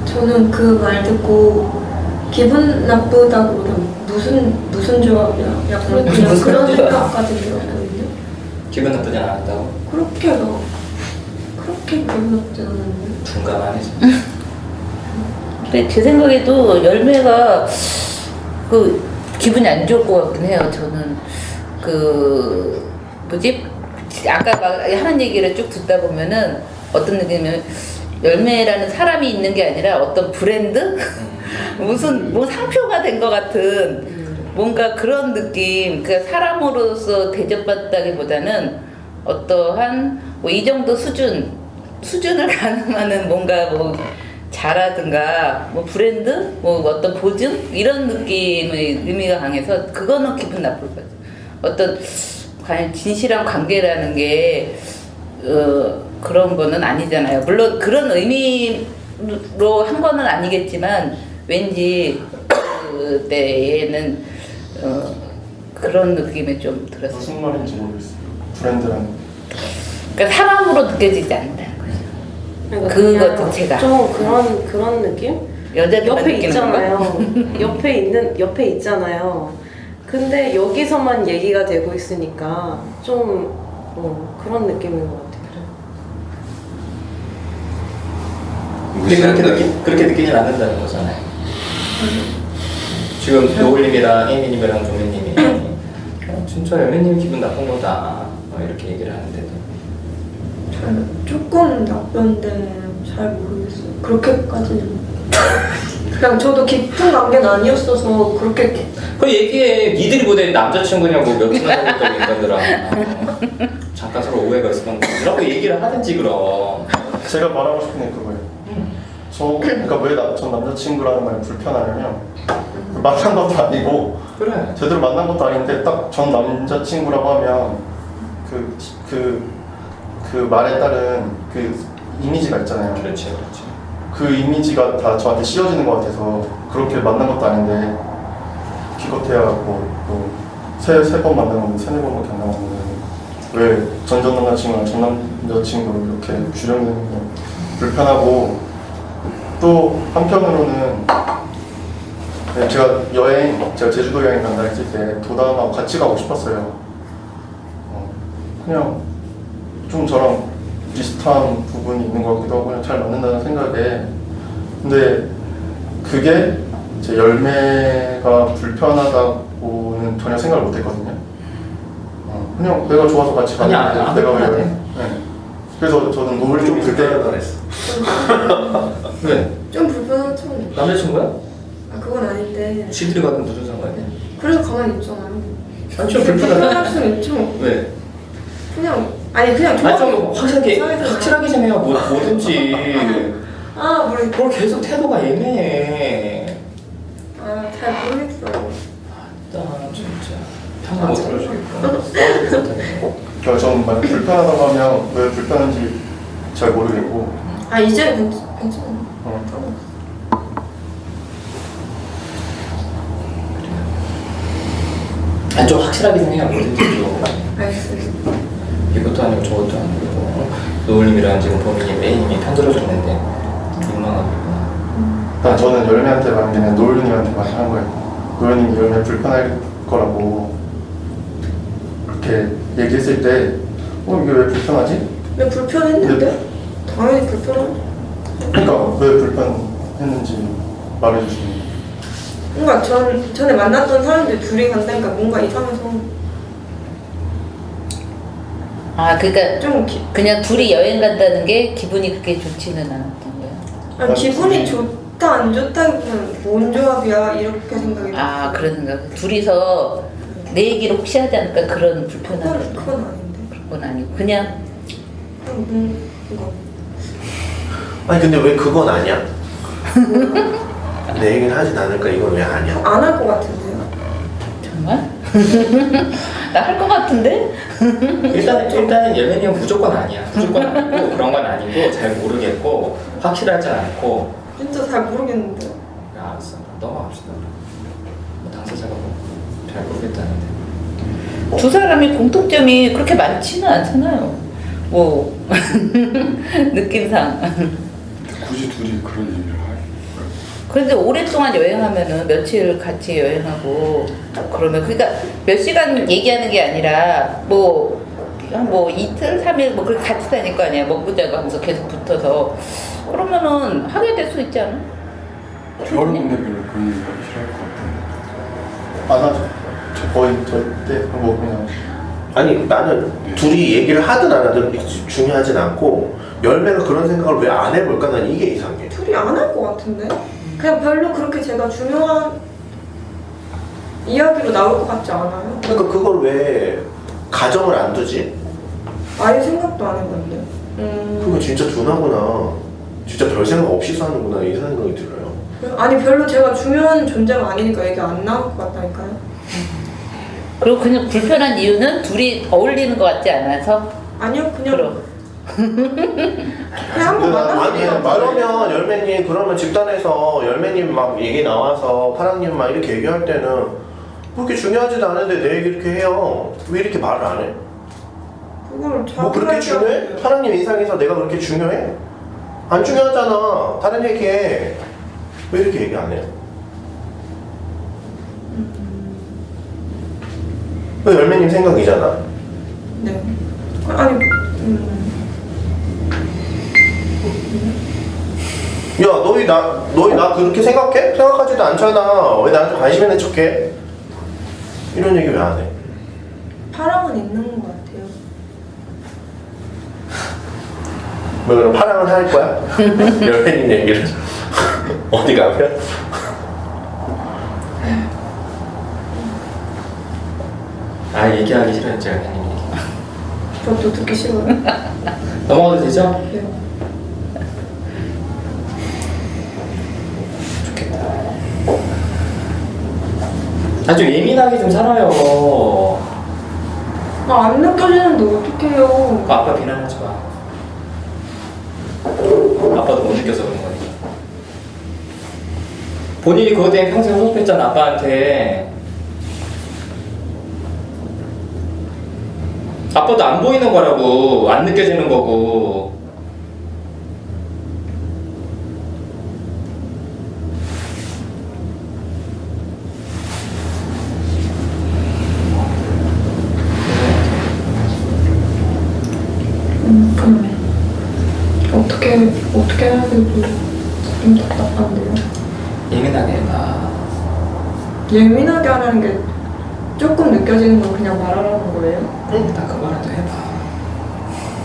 저는 그 말 듣고 기분 나쁘다고 그러면 무슨 조합이야? 약간 그냥 그런 생각까지 들었거든요. 기분 나쁘진 않았다고? 그렇게 막 그렇게 기분 나쁘지 않았는데. 둔감하네 진짜. 근데 제 생각에도 열매가 그 기분이 안 좋을 것 같긴 해요. 저는 그 뭐지 아까 막 하는 얘기를 쭉 듣다 보면은 어떤 느낌이면 열매라는 사람이 있는 게 아니라 어떤 브랜드 무슨 뭐 상표가 된 것 같은 뭔가 그런 느낌. 그러니까 사람으로서 대접받다기보다는 어떠한 뭐 이 정도 수준을 가늠하는 뭔가 뭐 자라든가 뭐 브랜드 뭐 어떤 보증 이런 느낌의 의미가 강해서 그거는 기분 나쁠 것 같아요. 어떤 과연 진실한 관계라는 게 그런 거는 아니잖아요. 물론 그런 의미로 한 거는 아니겠지만 왠지 그때에는 그런 느낌이 좀 들었어요. 무슨 말인지 모르겠어요. 브랜드라는. 그러니까 사람으로 느껴지지 않는다는 거죠. 그러니까 그거 그냥 자체가. 좀 그런 느낌? 여자들만 옆에 느끼는 있잖아요. 옆에 있잖아요. 근데 여기서만 얘기가 되고 있으니까 좀 그런 느낌인 것 같아요. 근데 그렇게 느끼진 않는다는 거잖아요. 지금 노을님이랑 혜미님이랑 조민님이 진짜 열매님 기분 나쁜 거다 이렇게 얘기를 하는데도 조금 나쁜데 잘 모르겠어요. 그렇게까지는. 그냥 저도 깊은 관계는 아니었어서 그렇게. 그 얘기해. 니들이 보내 남자친구냐고 며칠 사귀었다고 인간들아. 잠깐 서로 오해가 있었던 거라고 얘기를 하든지 그럼. 제가 말하고 싶은 게 그거예요. 그러니까 왜 전 남자친구라는 말이 불편하냐면 만난 것도 아니고 그래. 제대로 만난 것도 아닌데 딱 전 남자친구라고 하면 그 말에 따른 그 이미지가 있잖아요. 그렇지. 그 이미지가 다 저한테 씌워지는 것 같아서 그렇게 만난 것도 아닌데 기껏해야 세 번 만난 건데 세네 번밖에 안 남았는데 왜 전 남자친구랑 전 남자친구를 이렇게 주려는 게 불편하고 또 한편으로는 제가 제주도 여행 간다 했을 때 도담하고 같이 가고 싶었어요. 그냥 좀 저랑 비슷한 부분이 있는 것 같기도 하고 그냥 잘 맞는다는 생각에 근데 그게 제 열매가 불편하다고는 전혀 생각을 못했거든요. 그냥 내가 좋아서 같이 아니, 가는데 안 내가 왜 불편하네. 네. 그래서 저는 노을 좀 불편하다랬어. 왜? 좀 불편하죠. 남자친구야? 아 그건 아닌데. 지들이 가든 무슨 상관이야? 그래서 가만히 있잖아요. 아니 좀 불편하다. 불편할 수는 있죠. 왜? 그냥 좀 아니 좀 확실하게 좀 해야 뭐든지. 모르겠어요. 뭘 계속 태도가 애매해. 잘 모르겠어요. 나 진짜 평소 못 들어주겠고. 그러니까 저는 만약 불편하다고 하면 왜 불편한지 잘 모르겠고 이제는 괜찮아요. 아니 좀 확실하게 좀 해야 뭐든지 좀. 알겠습니다. 이것도 아니고 저것도 아니고 노을님이랑 지금 보미님, 메이님이 편들어줬는데 민망하구나. 저는 열매한테 말한 게 아니라 노을님한테 말한 거예요. 노을님이 열매 불편할 거라고 그렇게 얘기했을 때 이게 왜 불편하지? 근데 불편했는데? 당연히 불편하죠. 그러니까 왜 불편했는지 말해주시면 뭔가 전에 만났던 사람들 둘이 간다니까 뭔가 이상해서 그러니까 좀 그냥 둘이 여행 간다는 게 기분이 그렇게 좋지는 않았던 거예요. 기분이 좋다 안 좋다기보다는 뭔 조합이야 이렇게 생각이 들어요. 그런 생각. 둘이서 내 얘기를 혹시 하지 않을까 그런 불편함. 그건 아닌데. 그건 아니고 그냥 이거 아니 근데 왜 그건 아니야? 내 얘기는 하진 않을까 이건 왜 아니야? 안 할 것 같은데요. 정말? 나 할 것 같은데? 일단은 열매님은 무조건 아니야. 무조건 아니고 그런 건 아니고 잘 모르겠고 확실하지 않고. 진짜 잘 모르겠는데. 알았어. 넘어갑시다. 당사자가 잘 모르겠다는데. 두 사람이 공통점이 그렇게 많지는 않잖아요. 뭐 느낌상. 굳이 둘이 그런 얘기를 할. 그런데 오랫동안 여행하면은 며칠 같이 여행하고 그러면 그러니까 몇 시간 얘기하는 게 아니라 뭐 뭐 이틀, 3일 뭐 그렇게 같이 다닐 거 아니야. 먹고 자고 하면서 계속 붙어서. 그러면은 하게 될 수 있지 않아? 저를 근데 별로 그런 거 싫어할 것 같은데. 안 하죠. 저 거의 절대 뭐 그냥 아니 나는 둘이 얘기를 하든 안 하든 중요하진 않고 열매가 그런 생각을 왜 안 해볼까? 난 이게 이상해. 둘이 안 할 것 같은데? 그냥 별로 그렇게 제가 중요한 이야기로 나올 것 같지 않아요? 그러니까 그걸 왜 가정을 안 두지? 아예 생각도 안 해봤는데. 그거 진짜 둔하구나. 진짜 별 생각 없이 사는구나 이 생각이 들어요. 아니 별로 제가 중요한 존재가 아니니까 얘기 안 나올 것 같다니까요. 그리고 그냥 불편한 이유는 둘이 어울리는 것 같지 않아서? 아니요 그냥 그럼. 그냥 한번 아니 만났어요. 그러면 열매님 그러면 집단에서 열매님 막 얘기 나와서 파랑님 막 이렇게 얘기할 때는 그렇게 중요하지도 않은데 내 얘기 이렇게 해요. 왜 이렇게 말을 안 해? 그걸 뭐 그렇게 중요해? 파랑님 인상에서 내가 그렇게 중요해? 안 중요하잖아. 다른 얘기해. 왜 이렇게 얘기 안 해요? 그 열매님 생각이잖아. 네. 아니 야, 너희 나 그렇게 생각해? 생각하지도 않잖아. 왜 나한테 관심 있는 척해? 이런 얘기 왜 안 해? 파랑은 있는 것 같아요. 뭐 그럼 파랑을 할 거야? 열매님 얘기를 어디 가면? 아 얘기하기 싫어했죠 열매님 얘기. 저도 듣기 싫어요. 넘어가도 되죠? 네. 좋겠다. 아 좀 예민하게 좀 살아요. 안 느껴지는데 어떡해요. 그 아빠 비난하지 마. 아빠도 못 느껴서 그런 거니까. 본인이 그것 때문에 평생 소송했잖아 아빠한테. 아빠도 안 보이는 거라고, 안 느껴지는 거고. 그러네. 어떻게 해야 될지 좀 답답한데요. 예민하게 해봐. 예민하게 하라는 게 조금 느껴지는 건 그냥 말하라는 거예요? 응, 나 그거라도 해봐.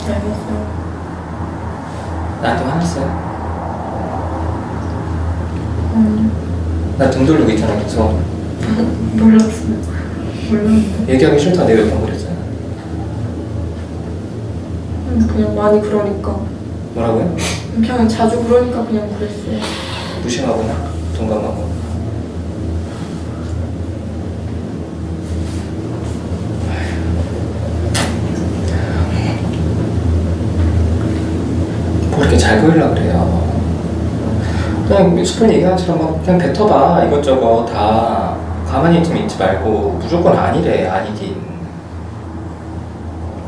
알겠어요. 나한테 화났어요. 나 등 돌리고 있잖아 계속. 몰랐어요. 몰랐는데. 얘기하기 싫다 내가 몇번 그랬잖아. 그냥 많이 그러니까. 뭐라고요? 그냥 자주 그러니까 그냥 그랬어요. 무심하거나 동감하고. 뭐 이렇게 잘 보이려고 그래요. 그냥 스푼 얘기한 것처럼 막 그냥 뱉어봐. 이것저것 다 가만히 있으면 있지 말고 무조건 아니래. 아니긴.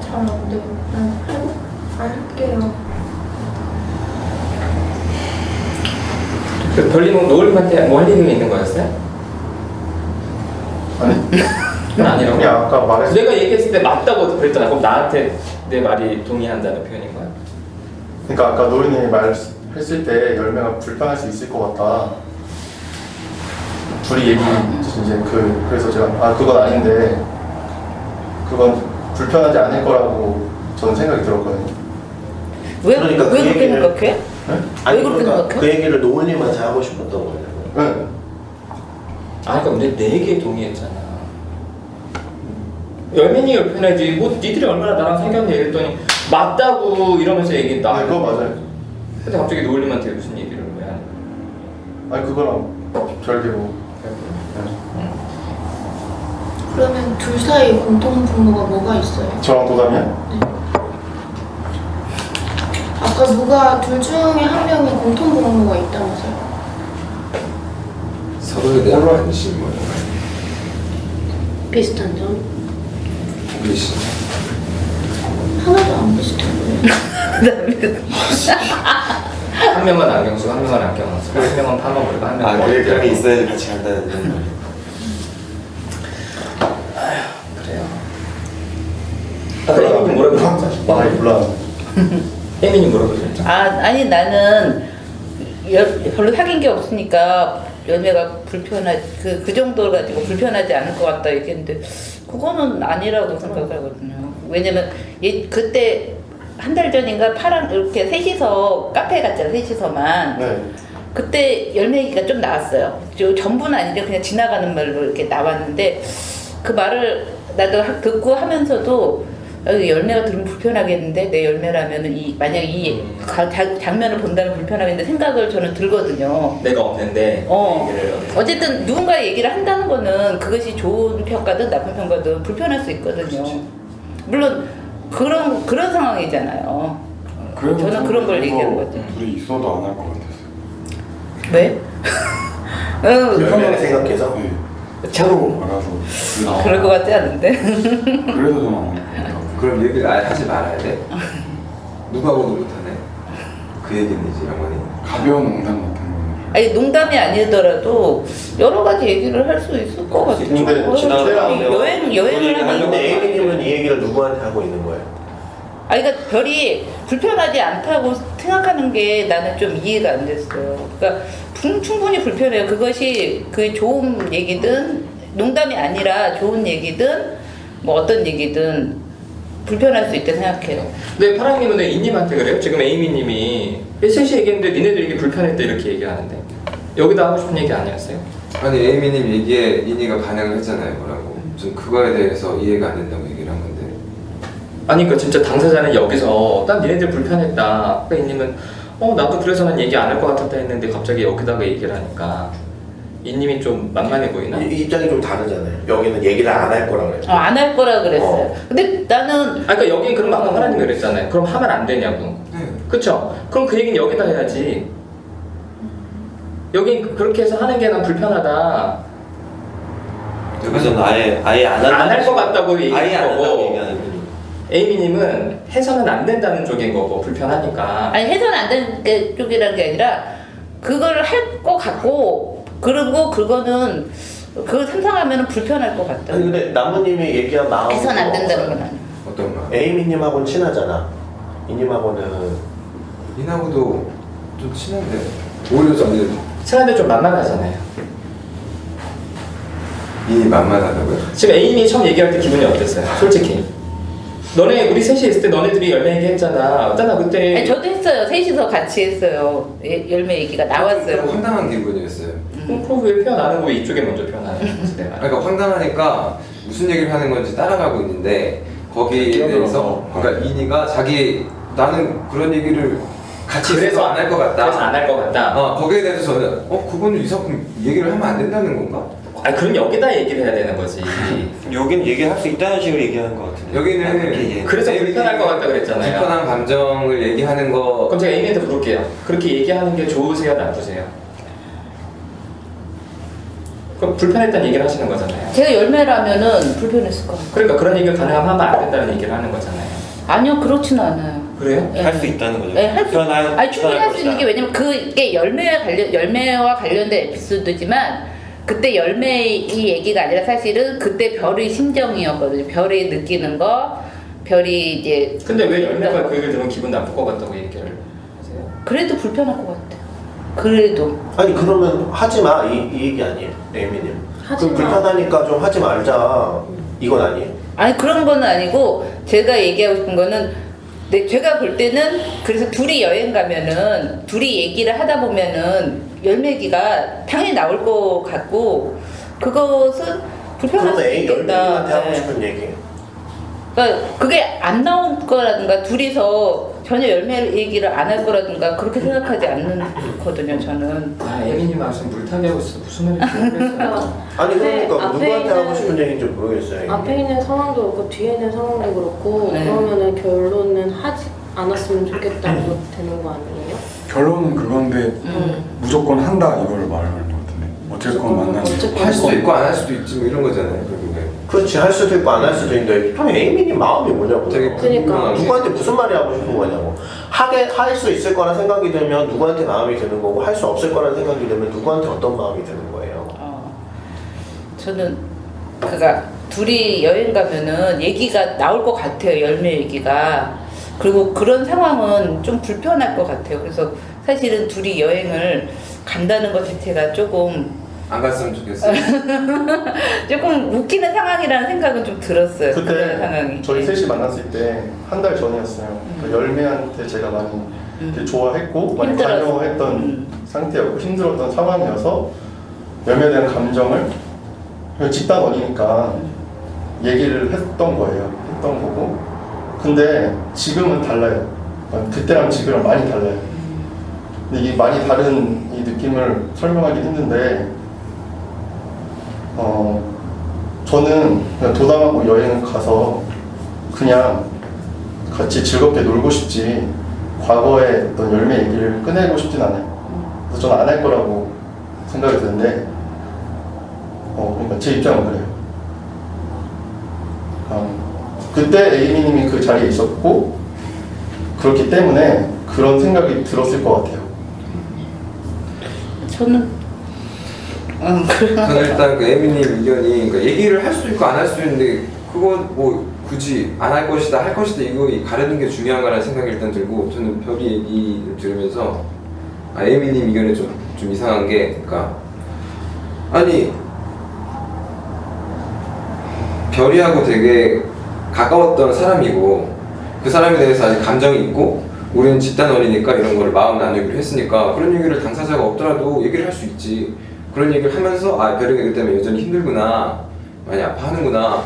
잘 안 돼요. 할게요. 그 별님 노을님한테 뭐 할 얘기가 있는 거였어요? 아니 그건 아니라고? 그냥 아까 말했을 내가 얘기했을 때 맞다고 그랬잖아. 그럼 나한테 내 말이 동의한다는 표현인 거야? 그러니까 아까 노인이 말했을 때 열매가 불편할 수 있을 것 같다. 둘이 얘기 이제 그래서 제가 그건 아닌데 그건 불편하지 않을 거라고 저는 생각이 들었거든요. 왜 그러니까 그 그렇게 얘기를- 생각해? 아니 왜 그렇게 그러니까 생각해? 그 얘기를 노을님한테 하고 싶었던 거냐고. 네. 아, 그러니까 근데 내 얘기에 동의했잖아. 열매니가 불편하지. 뭐 니들이 얼마나 나랑 사귀었냐 이랬더니 맞다고 이러면서 얘기했다. 그거 맞아요. 근데 갑자기 노을님한테 무슨 얘기를 왜 하는 거야? 아니 그거랑 별개고. 그러면 둘 사이 공통 분모가 뭐가 있어요? 저랑 도담이야? 아까 누가 둘 중에 한 명이 공통 분모가 있다면서요? 서로에 대한 관심 뭐 이런 거. 비슷한 점? 호기심. 하나도 안 비슷해 보여요. 한 명은 안경 쓰고 한 명은 안경 안 쓰고 한 명은 파마 그리고 한 명은 머리 그런 게 길고. 있어야지 같이 간다는 말. 그래요. 아까 혜민님 뭐라고 그랬죠? 말이 몰라. 혜민님 뭐라고 그랬죠? 아니 나는 별로 사귄 게 없으니까 열매가 그 정도 가지고 불편하지 않을 것 같다 얘기했는데 그거는 아니라고 생각하거든요. 왜냐면 그때 한 달 전인가 파랑 이렇게 셋이서 카페 갔잖아. 셋이서만. 네. 그때 열매 얘기가 좀 나왔어요. 전부는 아닌데 그냥 지나가는 말로 이렇게 나왔는데 그 말을 나도 듣고 하면서도 열매가 들으면 불편하겠는데 내 열매라면은 만약 장면을 본다면 불편하겠는데 생각을 저는 들거든요. 내가 없는데 얘기를 어쨌든 누군가 얘기를 한다는 거는 그것이 좋은 평가든 나쁜 평가든 불편할 수 있거든요. 물론 그런 상황이잖아요. 저는 그런 걸 얘기한 거죠. 둘이 있어도 안 할 것 같았어요. 왜? 열매를 생각해서? 네. 자고 알아서. 그럴 것 같지 않은데. 그래서 저는 안 할 것 같아요. 그럼 얘기를 아예 하지 말아야 돼? 누구하고도 못하네? 그 얘기는 이제 영원히 가벼운 농담 같은 거는. 아니 농담이 아니더라도 여러 가지 얘기를 할 수 있을 것 같아요. 근데 지나가면 여행을 하면 근데 에이미님은 이 얘기를 누구한테 하고 있는 거예요? 그러니까 별이 불편하지 않다고 생각하는 게 나는 좀 이해가 안 됐어요. 그러니까 충분히 불편해요. 그것이 그 좋은 얘기든 농담이 아니라 좋은 얘기든 뭐 어떤 얘기든 불편할 수 있다 생각해요. 근데 파랑님은 왜 이님한테 그래요? 지금 에이미님이 셋이 얘기했는데 니네들 이게 불편했다 이렇게 얘기하는데 여기다 하고 싶은 얘기 아니었어요? 아니 에이미님 얘기에 이니가 반응을 했잖아요. 뭐라고. 좀 그거에 대해서 이해가 안 된다고 얘기를 한 건데. 아니 그러니까 진짜 당사자는 여기서 난 니네들 불편했다. 그러니까 이님은 나도 그래서 난 얘기 안 할 것 같았다 했는데 갑자기 여기다가 얘기를 하니까 이님이 좀 만만해 보이나? 이 입장이 좀 다르잖아요. 여기는 얘기를 안 할 거라 그랬죠. 안 할 거라 그랬어요. 근데 나는 그러니까 여기 그럼 아까 하나님이 그랬잖아요. 그럼 하면 안 되냐고. 그쵸? 그럼 그 얘기는 여기다 해야지. 여기 그렇게 해서 하는 게 난 불편하다. 여기서는 아예 안 할 것 같다고 아예 얘기한 안 한다고 거고 얘기하는 거죠. 에이미님은 해서는 안 된다는 쪽인 거고 불편하니까. 아니 해서는 안 되는 쪽이라는 게 아니라 그걸 할 것 같고 그리고 그거는 그걸 상상하면 불편할 것 같다. 아니 근데 나무님이 얘기한 마음 해서는 안 된다는 건 아니야. 어떤 말? 에이미님하고는 친하잖아. 이님하고는 이나하고도 좀 친한데 오히려 저는 친한데 좀 만만하잖아요. 이니 만만하다고요? 지금 에이미 처음 얘기할 때 기분이 어땠어요? 솔직히. 우리 셋이 있을 때 너네들이 열매 얘기했잖아. 나 그때. 아니, 저도 했어요. 셋이서 같이 했어요. 열매 얘기가 나왔어요. 황당한 기분이었어요. 그럼 왜 표현 안 하고 왜 이쪽에 먼저 표현하는 거지 내가? 그러니까 황당하니까 무슨 얘기를 하는 건지 따라가고 있는데 거기에 대해서 그러니까 이니가 나는 그런 얘기를 같이 그래서 안 할 것 같다. 그래서 안 할 것 같다. 거기에 대해서 저는 그거는 이상큼 얘기를 하면 안 된다는 건가? 그럼 여기다 얘기를 해야 되는 거지. 여긴 얘기할 수 있다는 식으로 얘기하는 것 같은데. 여기는 그래서 불편할 것 같다 그랬잖아요. 불편한 감정을 얘기하는 거. 그럼 제가 에이미한테 물을게요. 그렇게 얘기하는 게 좋으세요, 나쁘세요? 그럼 불편했다는 얘기를 하시는 거잖아요. 제가 열매라면은 불편했을 것 같아요. 그러니까 그런 얘기를 가능하면 하면 안 된다는 얘기를 하는 거잖아요. 아니요, 그렇지는 않아요. 그래요? 할 수 있다는 거죠. 네, 충분히 할 수 있는 게 것이다. 왜냐면 그게 열매와 관련된 에피소드지만 그때 열매 이 얘기가 아니라 사실은 그때 별의 심정이었거든요. 별이 느끼는 거, 별이 이제. 근데 왜 열매가 그 얘기를 들으면 기분 나쁠 것 같다고 얘기를 하세요? 그래도 불편할 것 같아요. 그래도. 아니 그러면 하지 마 이 얘기 아니에요, 에이미님? 하지 그럼 마. 불편하니까 좀 하지 말자 이건 아니에요? 아니 그런 거는 아니고 제가 얘기하고 싶은 거는 제가 볼 때는 그래서 둘이 여행 가면은 둘이 얘기를 하다 보면은 열매기가 당연히 나올 것 같고 그것은 불편할 그러면 수 있겠다. 열매님한테 하고 네. 싶은 얘기. 그러니까 그게 안 나올 거라든가 둘이서 전혀 열매 얘기를 안 할 거라든가 그렇게 생각하지 않거든요 저는. 에이미님 말씀 물타기 하고 있어. 무슨 말인지 모르겠어요. 아니 네, 그러니까 앞에 누구한테 하고 있는- 싶은 얘기인지 모르겠어요. 앞에 있는 상황도 그렇고 뒤에 있는 상황도 그렇고 네. 그러면은 결론은 하지 않았으면 좋겠다고 되는 거 아니에요? 결론은 그건데 무조건 한다 이걸 말하는 것 같은데 어쨌건 만나는 할 수도 있고 안 할 수도 있지 뭐 이런 거잖아요. 결국에. 그렇지 할 수도 있고 안 할 수도 있는데 좀 에이미님 마음이 뭐냐고. 되게 그러니까. 누구한테 무슨 말이 하고 싶은 거냐고. 할 수 있을 거라 생각이 들면 누구한테 마음이 드는 거고 할 수 없을 거라 생각이 들면 누구한테 어떤 마음이 드는 거예요. 저는 그가 둘이 여행 가면은 얘기가 나올 것 같아요. 열매 얘기가. 그리고 그런 상황은 좀 불편할 것 같아요. 그래서 사실은 둘이 여행을 간다는 것 자체가 조금 안 갔으면 좋겠어요. 조금 웃기는 상황이라는 생각은 좀 들었어요. 그런 그때 상황이. 저희 셋이 만났을 때 한 달 전이었어요. 그 열매한테 제가 많이 이렇게 좋아했고 많이 힘들었어. 관여했던 상태였고 힘들었던 상황이어서 열매에 대한 감정을 그냥 집단 어리니까 얘기를 했던 거예요. 했던 거고. 근데 지금은 달라요. 그때랑 지금이랑 많이 달라요. 근데 이 많이 다른 이 느낌을 설명하기 힘든데, 저는 그냥 도담하고 여행을 가서 그냥 같이 즐겁게 놀고 싶지 과거의 어떤 열매 얘기를 꺼내고 싶진 않아요. 그래서 저는 안 할 거라고 생각이 드는데, 그러니까 제 입장은 그래요. 그때 에이미님이 그 자리에 있었고 그렇기 때문에 그런 생각이 들었을 것 같아요. 저는 저는 일단 그 에미님 의견이 그러니까 얘기를 할 수도 있고 안 할 수도 있는데 그건 뭐 굳이 안 할 것이다 할 것이다 이거 가르는 게 중요한 거라는 생각이 일단 들고 저는 별이 얘기를 들으면서 에미님 의견이 좀 이상한 게 그러니까 아니 별이하고 되게 가까웠던 사람이고 그 사람에 대해서 아직 감정이 있고 우리는 집단 어리니까 이런 거를 마음 나누기로 했으니까 그런 얘기를 당사자가 없더라도 얘기를 할 수 있지. 그런 얘기를 하면서 별이가 이것 때문에 여전히 힘들구나 많이 아파하는구나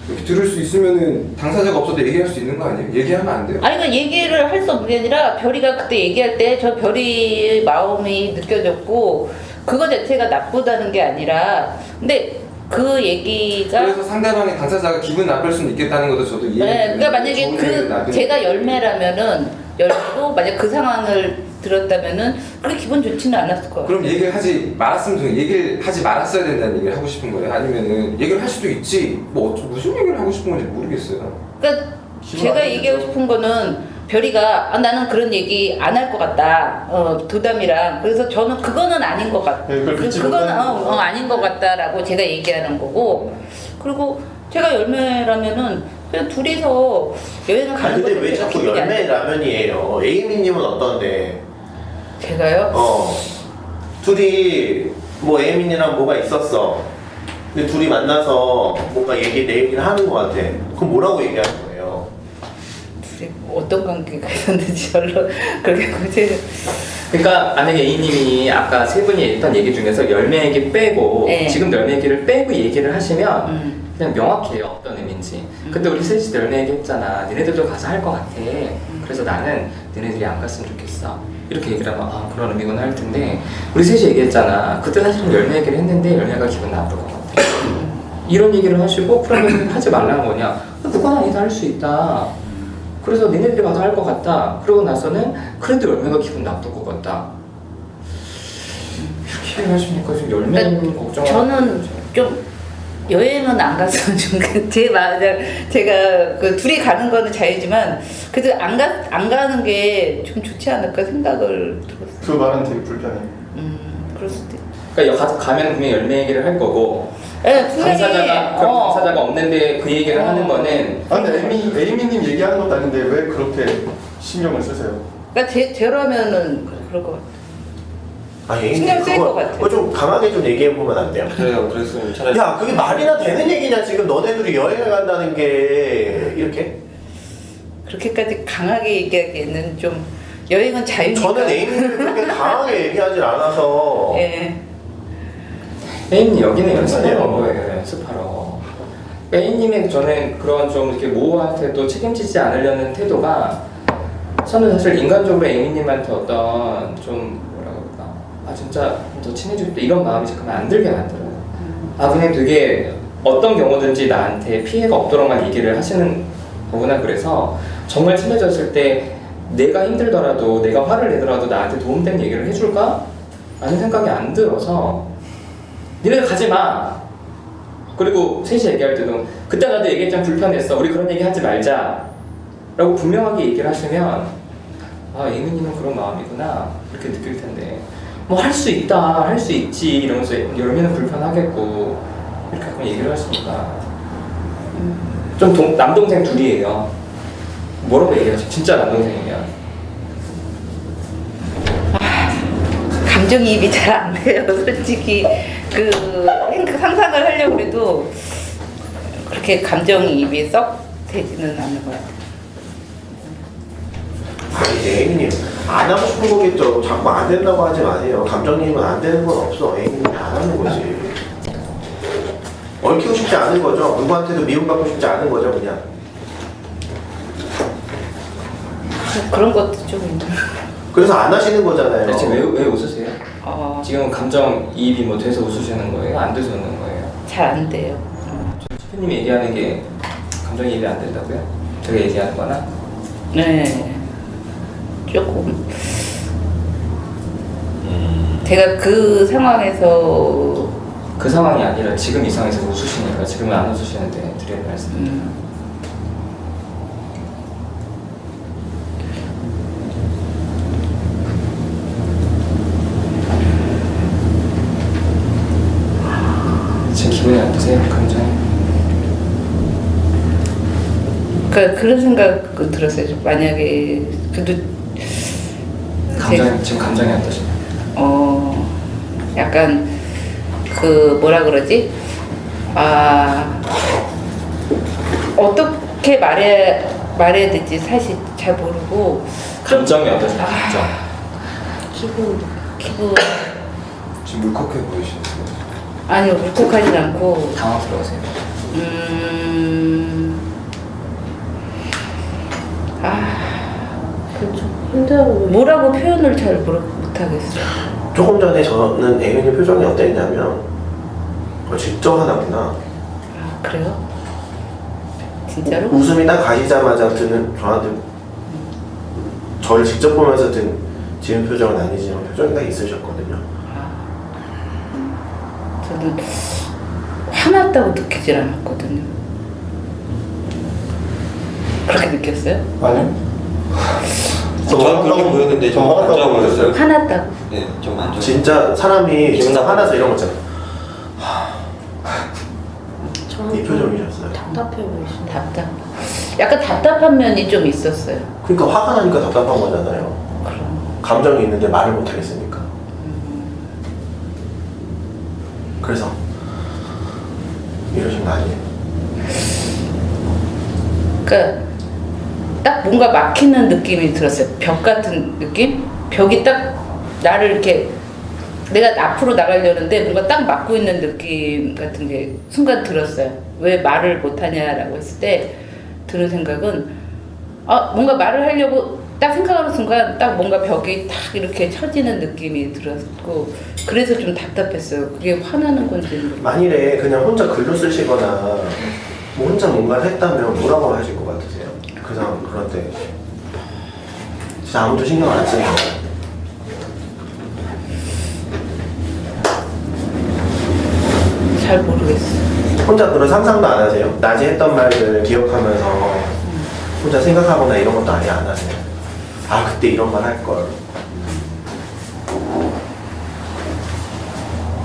이렇게 들을 수 있으면은 당사자가 없어도 얘기할 수 있는 거 아니에요? 얘기하면 안 돼요? 아니 그 얘기를 할 수 없는 게 아니라 별이가 그때 얘기할 때 저 별이의 마음이 느껴졌고 그거 자체가 나쁘다는 게 아니라 근데 그 얘기가 그래서 상대방의 당사자가 기분 나쁠 수는 있겠다는 것도 저도 이해해요. 네, 그러니까 만약에 제가 열매라면은 열매도 만약 그 상황을 들었다면은 그렇게 기분 좋지는 않았을 거예요. 그럼 얘기를 하지 말았으면 좋겠어요. 얘기를 하지 말았어야 된다는 얘기를 하고 싶은 거예요? 아니면은 얘기를 할 수도 있지 뭐 무슨 얘기를 하고 싶은 건지 모르겠어요. 그러니까 제가 얘기하고 싶은 거는 별이가 나는 그런 얘기 안 할 것 같다. 도담이랑 그래서 저는 그거는 아닌 것 같다. 네, 그걸 믿지 그거는 못하는 거죠. 아닌 것 같다라고 제가 얘기하는 거고 그리고 제가 열매라면은 그냥 둘이서 여행을 가는 아니 근데 것도 왜 제가 자꾸 기분이 안 열매 라면이에요? 에이미님은 어떤데? 제가요? 둘이 뭐 에이미님이랑 뭐가 있었어. 근데 둘이 만나서 뭔가 내 얘기를 하는 것 같아. 그럼 뭐라고 얘기하는 거예요? 둘이 어떤 관계가 있었는지 별로 그렇게 굳이 그러니까 만약에 A님이 아까 세 분이 했던 얘기 중에서 열매 얘기 빼고 네. 지금 열매 얘기를 빼고 얘기를 하시면 그냥 명확해요 어떤 의미인지. 근데 우리 셋이 열매 얘기 했잖아. 니네들도 가서 할 것 같아. 그래서 나는 니네들이 안 갔으면 좋겠어. 이렇게 얘기를 하면 그런 의미구나 할 텐데 우리 셋이 얘기했잖아. 그때 사실은 열매 얘기를 했는데 열매가 기분 나쁠 것 같아. 이런 얘기를 하시고 그러면 하지 말라는 거냐. 그건 아니다 할 수 있다. 그래서 니네들이 가서 할 것 같다. 그러고 나서는 그래도 열매가 기분 나쁠 것 같다. 이렇게 얘기하시니까 좀 열매 걱정. 저는 좀 여행은 안 갔으면 좋겠. 제가 그 둘이 가는 거는 자유지만 그래도 안 가는 게 좀 좋지 않을까 생각을 들었어요. 그 말은 되게 불편해요. 그럴 수도 있. 그러니까 가면 분명 열매 얘기를 할 거고. 네, 분명히 당사자가 없는데 그 얘기를 하는 거는. 근데 에이미님 얘기하는 것도 아닌데 왜 그렇게 신경을 쓰세요? 그러니까 제라면은 그럴 것 같아요. 아니 신경 쓸 것 같아. 그거 좀 강하게 좀 얘기해 보면 안 돼요? 그래요. 그랬으면 차라리 야 그게 말이나 되는 얘기냐 지금 너네들이 여행을 간다는 게 이렇게? 그렇게까지 강하게 얘기하기에는 좀 여행은 자유니까. 저는 에이미를 그렇게 강하게 얘기하진 않아서 예. A님 여기는 연습하러 온 거예요. 연습하러. A님의 저는 그런 좀 이렇게 모호한테도 책임지지 않으려는 태도가 저는 사실 인간적으로 A님한테 어떤 좀 뭐라 그럴까 진짜 더 친해지고 싶다 이런 마음이 잠깐만 안 들게 만들어요. 그냥 되게 어떤 경우든지 나한테 피해가 없도록만 얘기를 하시는 거구나. 그래서 정말 친해졌을 때 내가 힘들더라도 내가 화를 내더라도 나한테 도움되는 얘기를 해줄까? 라는 생각이 안 들어서 니네가 가지 마. 그리고 셋이 얘기할 때도 그때 나도 얘기했잖아 불편했어. 우리 그런 얘기 하지 말자. 라고 분명하게 얘기를 하시면 에이미님은 그런 마음이구나 이렇게 느낄 텐데 뭐 할 수 있다 할 수 있지 이러면서 열매는 불편하겠고 이렇게 한번 얘기를 하시니까 좀 남동생 둘이에요. 뭐라고 얘기하지? 진짜 남동생이면. 감정이입이 잘 안 돼요. 솔직히 그 상상을 하려고 해도 그렇게 감정이입이 썩 되지는 않는 것 같아요. 아니 애인님 안 하고 싶은 거겠죠. 자꾸 안 된다고 하지 마세요. 감정이입은 안 되는 건 없어. 애인님이 안 하는 거지. 얽히고 싶지 않은 거죠. 누구한테도 미움받고 싶지 않은 거죠, 그냥. 그런 것도 좀 있는. 그래서 안 하시는 거잖아요. 대체 왜 웃으세요? 지금 감정이입이 뭐 돼서 웃으시는 거예요? 안 돼서 웃는 거예요? 잘 안 돼요. 셰프님이 얘기하는 게 감정이입이 안 된다고요? 제가 얘기하는 거나? 네. 조금. 제가 그 상황에서 그 상황이 아니라 지금 이 상황에서 웃으시니까 지금은 안 웃으시는데 드리는 말씀입니다. 지금 기분이 어떠세요? 감정이? 그러니까 그런 생각은 들었어요. 만약에 그래도 지금 감정이 어떠신가요? 약간 그 뭐라 그러지? 어떻게 말해야 될지 사실 잘 모르고. 감정이 어떠세요? 감정. 기분. 지금 울컥해 보이시는데. 아니요, 울컥하진 않고. 당황스러우세요? 그렇죠. 힘들어. 뭐라고 표현을 잘 못하겠어요. 조금 전에 저는 애인님 표정이 어땠냐면 직접 하나구나. 그래요? 진짜로? 웃음이 딱 가시자마자 드는 저한테 저를 직접 보면서 지은 표정은 아니지만 표정이 딱 있으셨거든요. 저는 화났다고 느끼질 않았거든요. 그렇게 느꼈어요? 아니요. 저는 그렇게 보였는데 좀 안 좋아 보였어요. 화났다고? 네, 좀 안 좋아. 진짜 사람이 기분 진짜 나빠. 화나서 이런 거 있잖아. 저는 이 표정이셨어요. 답답해 보이시네. 약간 답답한 면이 좀 있었어요. 그러니까 화가 나니까 답답한 거잖아요. 그럼. 감정이 있는데 말을 못 하겠으니까. 그래서 이러신 거 아니에요? 그러니까 딱 뭔가 막히는 느낌이 들었어요. 벽 같은 느낌? 벽이 딱 나를 이렇게 내가 앞으로 나가려는데 뭔가 딱 막고 있는 느낌 같은 게 순간 들었어요. 왜 말을 못하냐라고 했을 때 드는 생각은 뭔가 말을 하려고 딱 생각하는 순간 딱 뭔가 벽이 딱 이렇게 쳐지는 느낌이 들었고 그래서 좀 답답했어요. 그게 화나는 건지. 만일에 그냥 혼자 글로 쓰시거나 뭐 혼자 뭔가를 했다면 뭐라고 하실 것 같으세요? 그 상황 그럴 때 진짜 아무도 신경 안 쓰는 거예요. 잘 모르겠어요. 혼자 그런 상상도 안 하세요? 낮에 했던 말들 기억하면서 혼자 생각하거나 이런 것도 아예 안 하세요? 그때 이런 말 할 걸.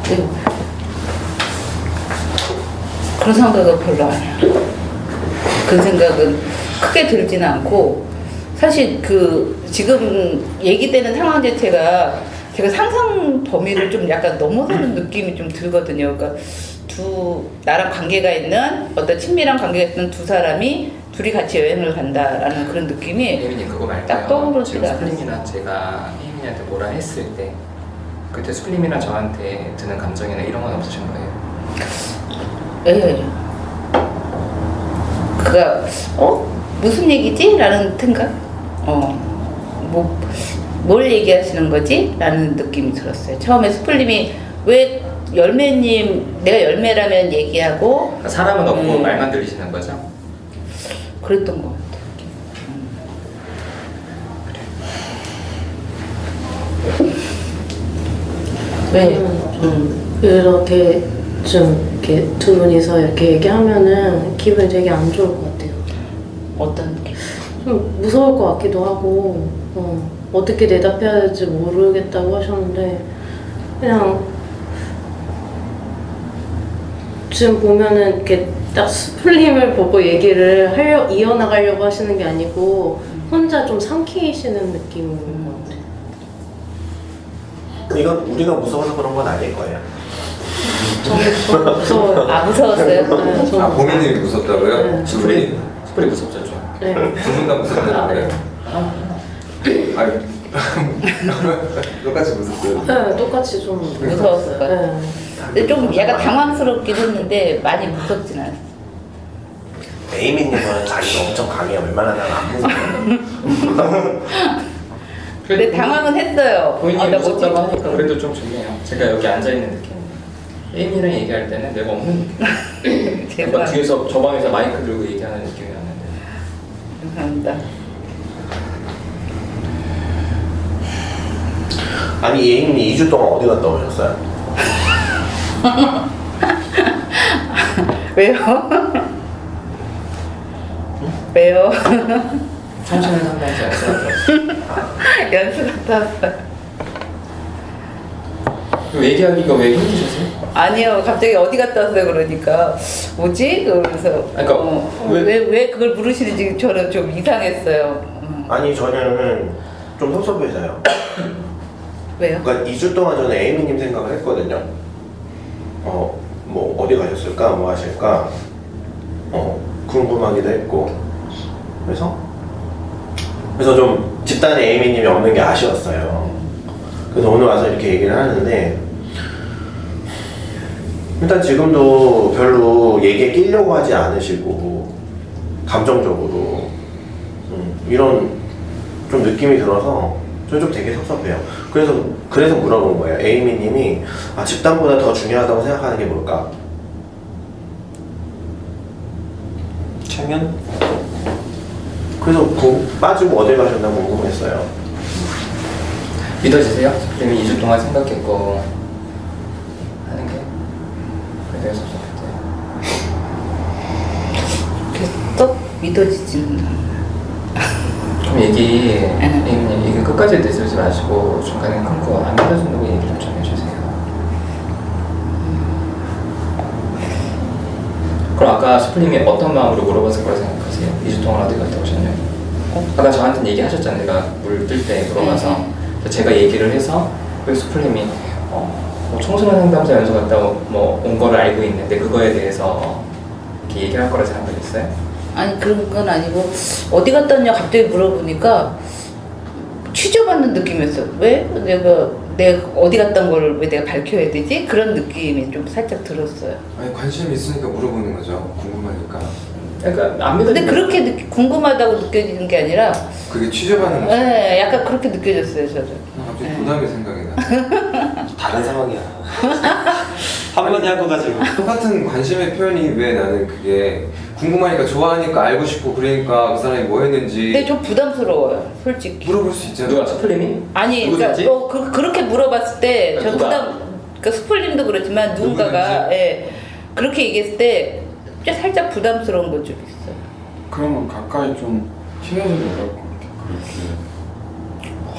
네. 그런 생각은 별로 안 해요. 그 생각은 크게 들지는 않고 사실 그 지금 얘기되는 상황 자체가 제가 상상 범위를 좀 약간 넘어서는 느낌이 좀 들거든요. 그러니까 나랑 관계가 있는 어떤 친밀한 관계가 있는 두 사람이 둘이 같이 여행을 간다라는 그런 느낌이 혜민이 그거 말고요. 딱 떠오르지가 지금 수림이랑 제가 혜민이한테 뭐라 했을 때 그때 수림이랑 저한테 드는 감정이나 이런 건 없으신 거예요? 예. 그가 무슨 얘기지? 라는 생각? 뭘 얘기하시는 거지? 라는 느낌이 들었어요. 처음에 스플님이 왜 열매님, 내가 열매라면 얘기하고 그러니까 사람은 없고 말만 들리시는 거죠? 그랬던 것 같아요. 왜? 이렇게 좀 이렇게 두 분이서 이렇게 얘기하면은 기분이 되게 안 좋을 것 같아요. 어떤 느낌? 좀 무서울 것 같기도 하고 어떻게 대답해야 될지 모르겠다고 하셨는데 그냥 지금 보면은 이렇게 딱 스플림을 보고 얘기를 이어나가려고 하시는 게 아니고 혼자 좀 삼키시는 느낌인 것 같아요. 이건 우리가 무서워서 그런 건 아닐 거예요. 저는 무서워요. 아, 무서웠어요? 네, 저는 본인들이 무섭다고요? 네. 두 분이? 스프리 무섭죠 좀. 네. 두 분 다 무섭다는데. 아유. 똑같이 무섭어요. 네, 똑같이 좀 무서웠을 것 같아요. 네. 근데 좀 약간 당황스럽긴 했는데 많이 무섭진 않았어요. 에이미님은 자기가 엄청 강해요. 웬만하면 안 무서워요. 근데 당황은 했어요. 본인이 나 무섭다고 뭐지? 하니까 그래도 좀 좋네요. 제가 여기 앉아있는 느낌. 에이미랑 얘기할 때는 내가 없는 느낌. 제가 약간 뒤에서 저 방에서 마이크 들고 얘기하는 느낌이었는데. 감사합니다. 아니 에이미님 2주 동안 어디 갔다 오셨어요? 왜요? 왜요? 청소년 상담소 연습 연수 갔다 왔어요. 얘기하기가 왜 힘드셨어요? 아니요, 갑자기 어디 갔다 왔어요 그러니까 뭐지? 그러면서 그러니까 왜 그걸 물으시는지 저는 좀 이상했어요. 아니 저는 좀 섭섭해서요. 왜요? 그러니까 2주 동안 저는 에이미님 생각을 했거든요. 뭐 어디 가셨을까? 뭐 하실까? 궁금하기도 했고. 그래서 좀 집단에 에이미님이 없는 게 아쉬웠어요. 그래서 오늘 와서 이렇게 얘기를 하는데 일단 지금도 별로 얘기에 끼려고 하지 않으시고 감정적으로 이런 좀 느낌이 들어서 저는 좀 되게 섭섭해요. 그래서 물어본 거예요. 에이미님이 집단보다 더 중요하다고 생각하는 게 뭘까? 청년? 그래서 빠지고 어딜 가셨나 궁금했어요. 믿어지세요? 스프림이 2주 동안 생각했고 하는 게 그래서 섭섭했대요. 또 믿어지지는 않아요. 그럼 얘기 끝까지 내주지 마시고 중간에 끊고 안 믿어준다고 얘기 좀 해주세요. 그럼 아까 스프림이 어떤 마음으로 물어봤을 거라 생각하세요? 2주 동안 어디 갔다 오셨나요? 아까 저한테 얘기하셨잖아요. 내가 물 뜰 때 물어봐서 제가 얘기를 해서 그 스프림이 뭐 청소년 상담소 연수 갔다 온 거를 알고 있는데 그거에 대해서 이렇게 얘기할 거라 생각하셨어요? 아니 그런 건 아니고 어디 갔다 왔냐 갑자기 물어보니까 취조받는 느낌이었어요. 왜? 내가 어디 갔다 온 거를 왜 내가 밝혀야 되지? 그런 느낌이 좀 살짝 들었어요. 아니 관심이 있으니까 물어보는 거죠. 궁금하니까. 그러니까 안 믿어지는 근데 그렇게 궁금하다고 느껴지는 게 아니라 그게 취재받는 거죠. 네, 약간 그렇게 느껴졌어요 저도. 갑자기 부담이 생각이 나. 다른 상황이야. 한마디 하고 가지고. 똑같은 관심의 표현이 왜 나는 그게 궁금하니까 좋아하니까 알고 싶고 그러니까 그 사람이 뭐 했는지 근데 좀 부담스러워요 솔직히. 물어볼 수 있잖아. 누가 스플림이? 아니 누구든지? 그러니까 그렇게 물어봤을 때 저 누가? 부담 그러니까 스플림도 그렇지만 누군가가 그렇게 얘기했을 때 살짝 부담스러운 거 좀 있어요. 그러면 가까이 좀 친해지려고 할 것 같아.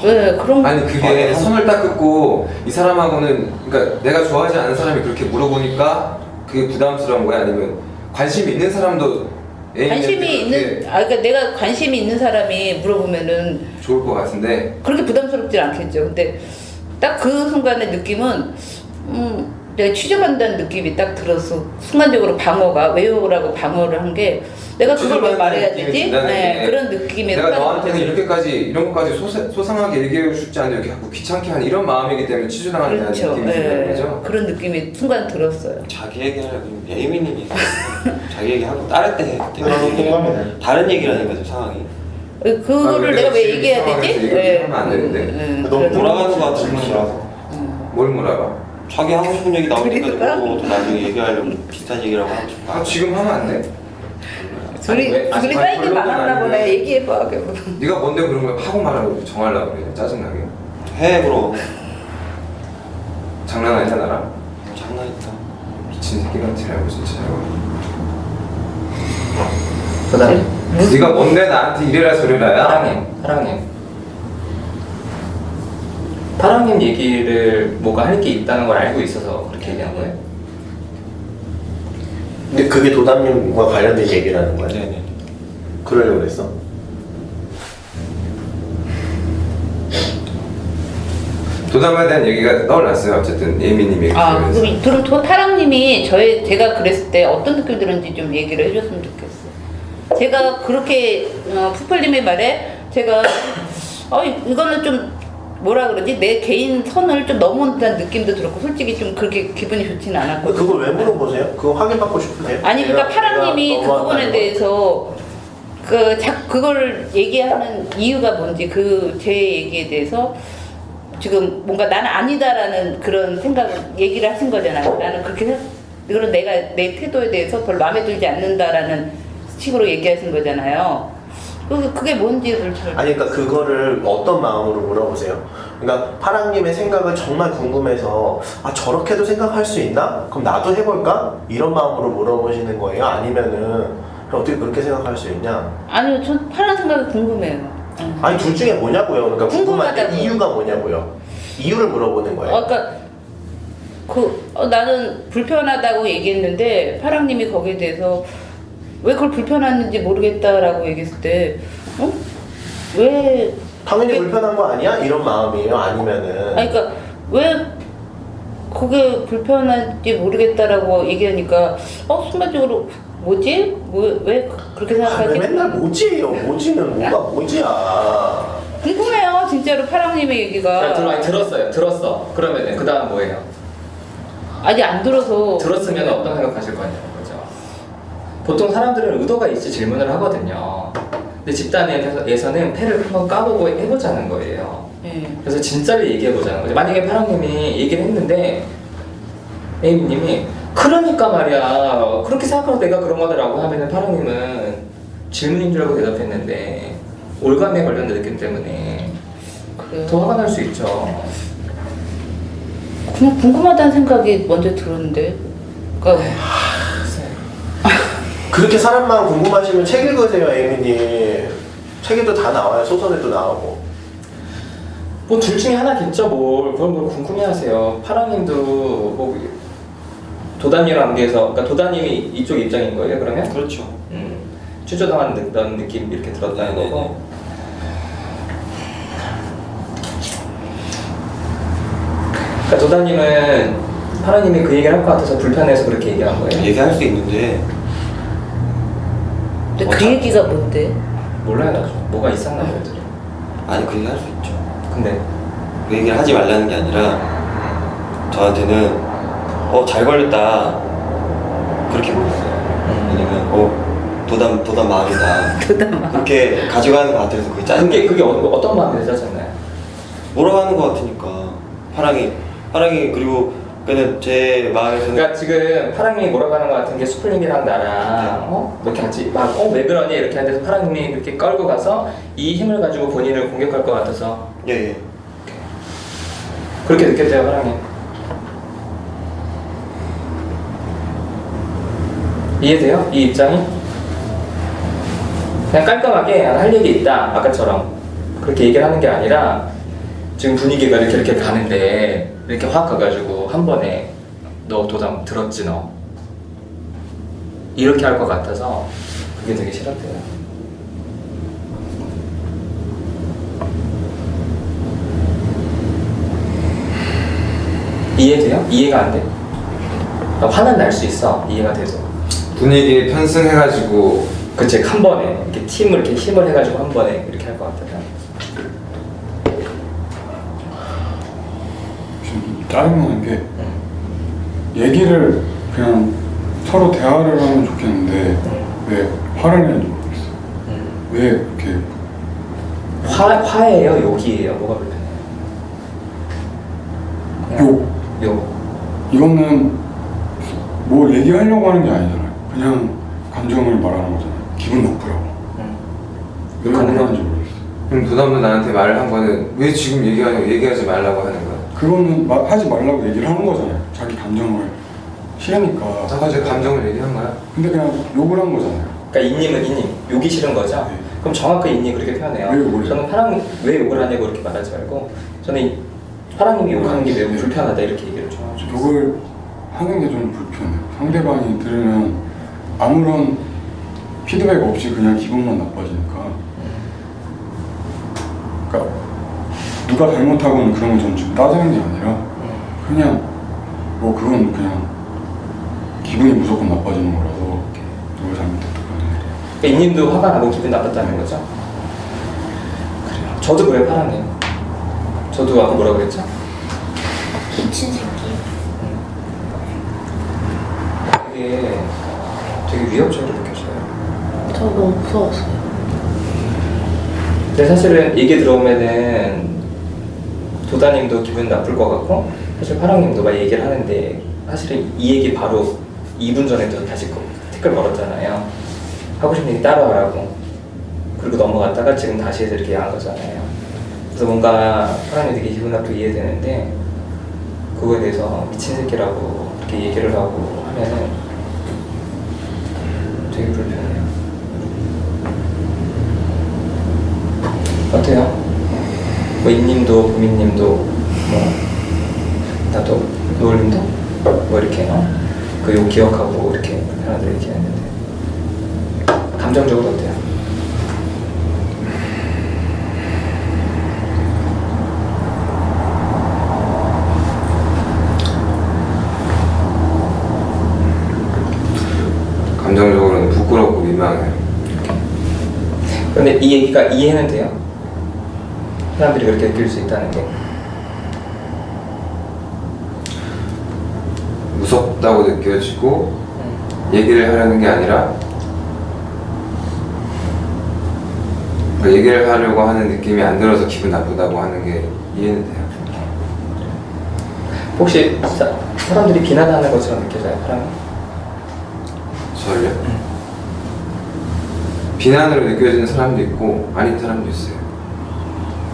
그렇게. 네 그런 아니 그게 손을 딱 긋고 이 사람하고는 그러니까 내가 좋아하지 않는 사람이 그렇게 물어보니까 그게 부담스러운 거야? 아니면 관심이 있는 사람도 관심이 있는 그러니까 내가 관심이 있는 사람이 물어보면은 좋을 것 같은데 그렇게 부담스럽지 않겠죠. 근데 딱 그 순간의 느낌은 내가 취조받는다는 느낌이 딱 들어서 순간적으로 방어가 왜요라고 방어를 한 게 내가 그걸 왜 말해야 되지? 네, 그런 느낌이 내가 너한테는 이렇게까지 이런 것까지 소상하게 얘기하고 싶지 않은데 이렇게 자꾸 귀찮게 하는 이런 마음이기 때문에 취조당하는 그렇죠. 느낌이 드는 거죠? 그런 느낌이 순간 들었어요. 자기 얘기하려고 예민님이 자기 얘기하고 다른 때 나도 공감해. 다른 얘기라니까 지금 상황이. 그거를 내가 왜 얘기해야 되지? 얘기하면 안 되는데 너무 돌아가는 것 같은 질문이라서. 뭘 몰아가? 자기 하고 싶은 얘기 나올 때까지 그러니까. 보고 또 나중에 얘기하려고 비슷한 얘기라고 하고 싶다. 지금 하면 안 돼? 둘이 사이즈 별로건 많았나 보네. 아닌데. 얘기해봐. 네가 뭔데 그런 걸 하고 말하고 정하려고 그래 짜증나게 해 그럼. 장난 아니다 나랑? 장난이다. 미친 새끼 같으라고 진짜 그다음에 네가 뭔데 나한테 이래라 저래라야? 파랑님 얘기를 뭐가 할 게 있다는 걸 알고 있어서 그렇게 얘기한 거예요? 근데 그게 도담님과 관련된 얘기라는 거야? 네네. 그러려고 그랬어? 도담에 대한 얘기가 떠올랐어요. 어쨌든 예민님 얘기 아, 들으면서. 그럼 파랑님이 제가 그랬을 때 어떤 느낌 들었는지 좀 얘기를 해줬으면 좋겠어. 제가 그렇게 푸펄님의 말에 제가 이거는 좀 뭐라 그러지? 내 개인 선을 좀 넘어온다는 느낌도 들었고 솔직히 좀 그렇게 기분이 좋지는 않았거든요. 그걸 왜 물어보세요? 그거 확인받고 싶으세요? 아니 그러니까 파랑님이 그 너무한다는 부분에 거. 대해서 그걸 얘기하는 이유가 뭔지 제 얘기에 대해서 지금 뭔가 나는 아니다라는 그런 얘기를 하신 거잖아요. 나는 그런 내가 내 태도에 대해서 별로 마음에 들지 않는다라는 식으로 얘기하신 거잖아요. 그게 뭔지를 아니 그러니까 그거를 어떤 마음으로 물어보세요? 그러니까 파랑님의 생각을 정말 궁금해서 저렇게도 생각할 수 있나? 그럼 나도 해볼까? 이런 마음으로 물어보시는 거예요? 아니면은 어떻게 그렇게 생각할 수 있냐? 아니요, 전 파랑 생각이 궁금해요. 아니 둘 중에 뭐냐고요? 그러니까 궁금한 게 궁금하다고요. 이유가 뭐냐고요? 이유를 물어보는 거예요. 그러니까 나는 불편하다고 얘기했는데 파랑님이 거기에 대해서 왜 그걸 불편했는지 모르겠다라고 얘기했을 때 왜 당연히 불편한 거 아니야? 이런 마음이에요? 아니면은 그러니까 왜 그게 불편한지 모르겠다라고 얘기하니까 순간적으로 뭐지? 왜 그렇게 왜 생각하지? 맨날 뭐지예요? 뭐지는 뭐가 뭐지야? 궁금해요 진짜로 파랑님의 얘기가. 들었어. 그러면 그 다음 뭐예요? 아직 안 들어서. 들었으면 어떤 생각하실 거냐는 거죠. 보통 사람들은 의도가 있지 질문을 하거든요. 근데 집단에서는 패를 한번 까보고 해보자는 거예요. 네. 그래서 진짜를 얘기해보자는 거죠. 만약에 파랑님이 얘기를 했는데 에이미님이 그러니까 말이야 그렇게 생각하고 내가 그런 거더라고 하면은 파랑님은 질문인 줄 알고 대답했는데 올감에 관련된 느낌 때문에 그래요. 더 화가 날 수 있죠. 그냥 궁금하다는 생각이 먼저 들었는데. 그러니까 그렇게 사람만 궁금하시면 책 읽으세요, 에이미님. 책에도 다 나와요. 소설에도 나오고. 뭐 둘 중에 하나겠죠 뭘. 그걸 뭘 궁금해하세요. 파랑님도 뭐 도단이랑 관계에서 그러니까 도단님이 이쪽 입장인 거예요 그러면? 그렇죠. 추조당하는 느낌 이렇게 들었다는 네네네. 거고. 그러니까 도단님은 파랑님이 그 얘기를 할 것 같아서 불편해서 그렇게 얘기한 거예요? 얘기할 수 있는데 근데 그 얘기가 뭔데? 몰라요 나도. 뭐가 있었나 봐요 둘이. 아니 그 얘기 할 수 있죠. 근데 그 얘기를 하지 말라는 게 아니라 저한테는 잘 걸렸다 그렇게 보였어요. 왜냐면 도담 마음이다 그렇게 가져가는 것 같아서 그게 짜증. 그게 어떤 마음에서 짜증나요? 몰아가는 것 같으니까 파랑이 그리고 그는 제 마음에서는 그러니까 지금 파랑님이 몰아가는 것 같은 게 수플님이랑 나랑 이렇게 같이 막 왜 그러니 이렇게 하는데서 파랑님이 이렇게 끌고 가서 이 힘을 가지고 본인을 공격할 것 같아서 예. 그렇게 느껴져요 파랑님. 이해돼요? 이 입장이? 그냥 깔끔하게 할 얘기 있다 아까처럼 그렇게 얘기를 하는 게 아니라 지금 분위기가 이렇게 가는데 이렇게 확 가가지고 한 번에 너 도담 들었지 너 이렇게 할 것 같아서 그게 되게 싫었대요. 이해돼요? 이해가 안 돼? 화는 날 수 있어 이해가 돼도. 분위기 편승해가지고 그치 한 번에 이렇게 팀을 이렇게 힘을 해가지고 한 번에 이렇게 할 것 같아요. 좀 짜증나는 게 얘기를 그냥 서로 대화를 하면 좋겠는데 왜 화를 내는지 모르겠어요. 왜 이렇게 화예요 욕이에요 뭐가 불편해요? 욕. 이거는 뭐 얘기하려고 하는 게 아니잖아요. 그냥 감정을 말하는 거잖아요. 기분 나쁘라고. 왜 그러는지 모르겠어요. 그럼 도담도 나한테 말을 한 거는 왜 지금 얘기하지 말라고 하는 거야? 그거는 하지 말라고 얘기를 하는 거잖아요. 자기 감정을 싫으니까. 아까 제 감정을 얘기한 거야? 근데 그냥 욕을 한 거잖아요. 그러니까 인님은 욕이 싫은 거죠? 네. 그럼 정확하게 인님 그렇게 표현해요. 왜 욕을 해요? 저는 파랑 왜 욕을 하냐고 이렇게 말하지 말고 저는 파랑님이 욕하는 게 매우 불편하다 이렇게 얘기를 좀 하죠. 욕을 하는 게 좀 불편해요. 상대방이 들으면 아무런 피드백 없이 그냥 기분만 나빠지니까. 그러니까 누가 잘못하고는 그런 거 전 지금 따지는 게 아니라 그냥 뭐 그건 그냥 기분이 무조건 나빠지는 거라서 누가 잘못했다 그러는 그러니까 이님도 화가 나고 기분 나빴다는 거죠? 그래요. 저도 그래요, 파랑님. 저도 아까 뭐라 그랬죠? 미친 새끼. 그게 되게 위협적으로 느껴져요. 저 너무 무서웠어요. 근데 사실은 얘기 들어오면은 도다님도 기분 나쁠 것 같고 사실 파랑님도 막 얘기를 하는데 사실은 이 얘기 바로 2분 전에도 다시 댓글 걸었잖아요. 하고 싶은 얘기 따라하라고. 그리고 넘어갔다가 지금 다시 해서 이렇게 한 거잖아요. 그래서 뭔가 파랑님 되게 기분 나쁘게 이해되는데 그거에 대해서 미친 새끼라고 이렇게 얘기를 하고 하면은 되게 불편해요. 어때요? 뭐 임님도 보민님도 뭐 나도 노을님도 뭐 이렇게 그 욕 기억하고 이렇게 불편하다 이렇게 했는데 감정적으로 어때요? 감정적으로는 부끄럽고 민망해요. 근데 이 얘기가 이해는 돼요? 사람들이 그렇게 느낄 수 있다는 게 무섭다고 느껴지고 얘기를 하려는 게 아니라 그러니까 얘기를 하려고 하는 느낌이 안 들어서 기분 나쁘다고 하는 게 이해는 돼요. 혹시 사람들이 비난하는 것처럼 느껴져요, 사람이? 저를요? 비난으로 느껴지는 사람도 있고 아닌 사람도 있어요.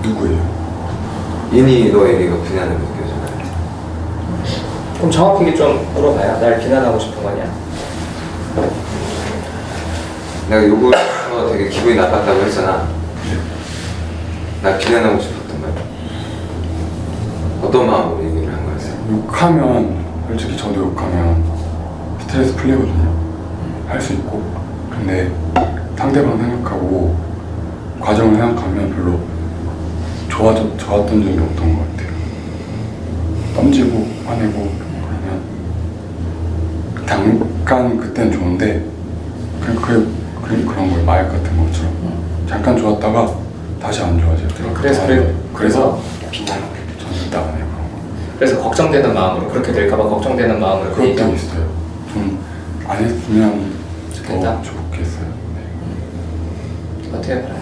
누구예요? 이니 너 얘기가 비난으로 느껴져요. 그럼 정확하게 좀 물어봐요. 날 비난하고 싶은 거냐? 내가 욕을 해서 되게 기분이 나빴다고 했잖아. 나 비난하고 싶었단 말이야. 어떤 마음으로 얘기를 한 거였어요? 욕하면 솔직히 저도 욕하면 스트레스 풀리거든요. 할 수 있고. 근데 상대방 생각하고 과정을 생각하면 별로 좋았던 적이 없던 것 같아요. 던지고 화내고 그러면 잠깐 그땐 좋은데 그런 거예요. 마약 같은 것처럼 잠깐 좋았다가 다시 안 좋아져요. 그래서 비난. 저는 일단 안 해요. 그런 거. 그래서 걱정되는 마음으로 그렇게 될까봐 걱정되는 마음으로 그 그것도 얘기하면 있어요. 좀 안 했으면 좋겠다. 더 좋겠어요. 네. 어떻게 봐요?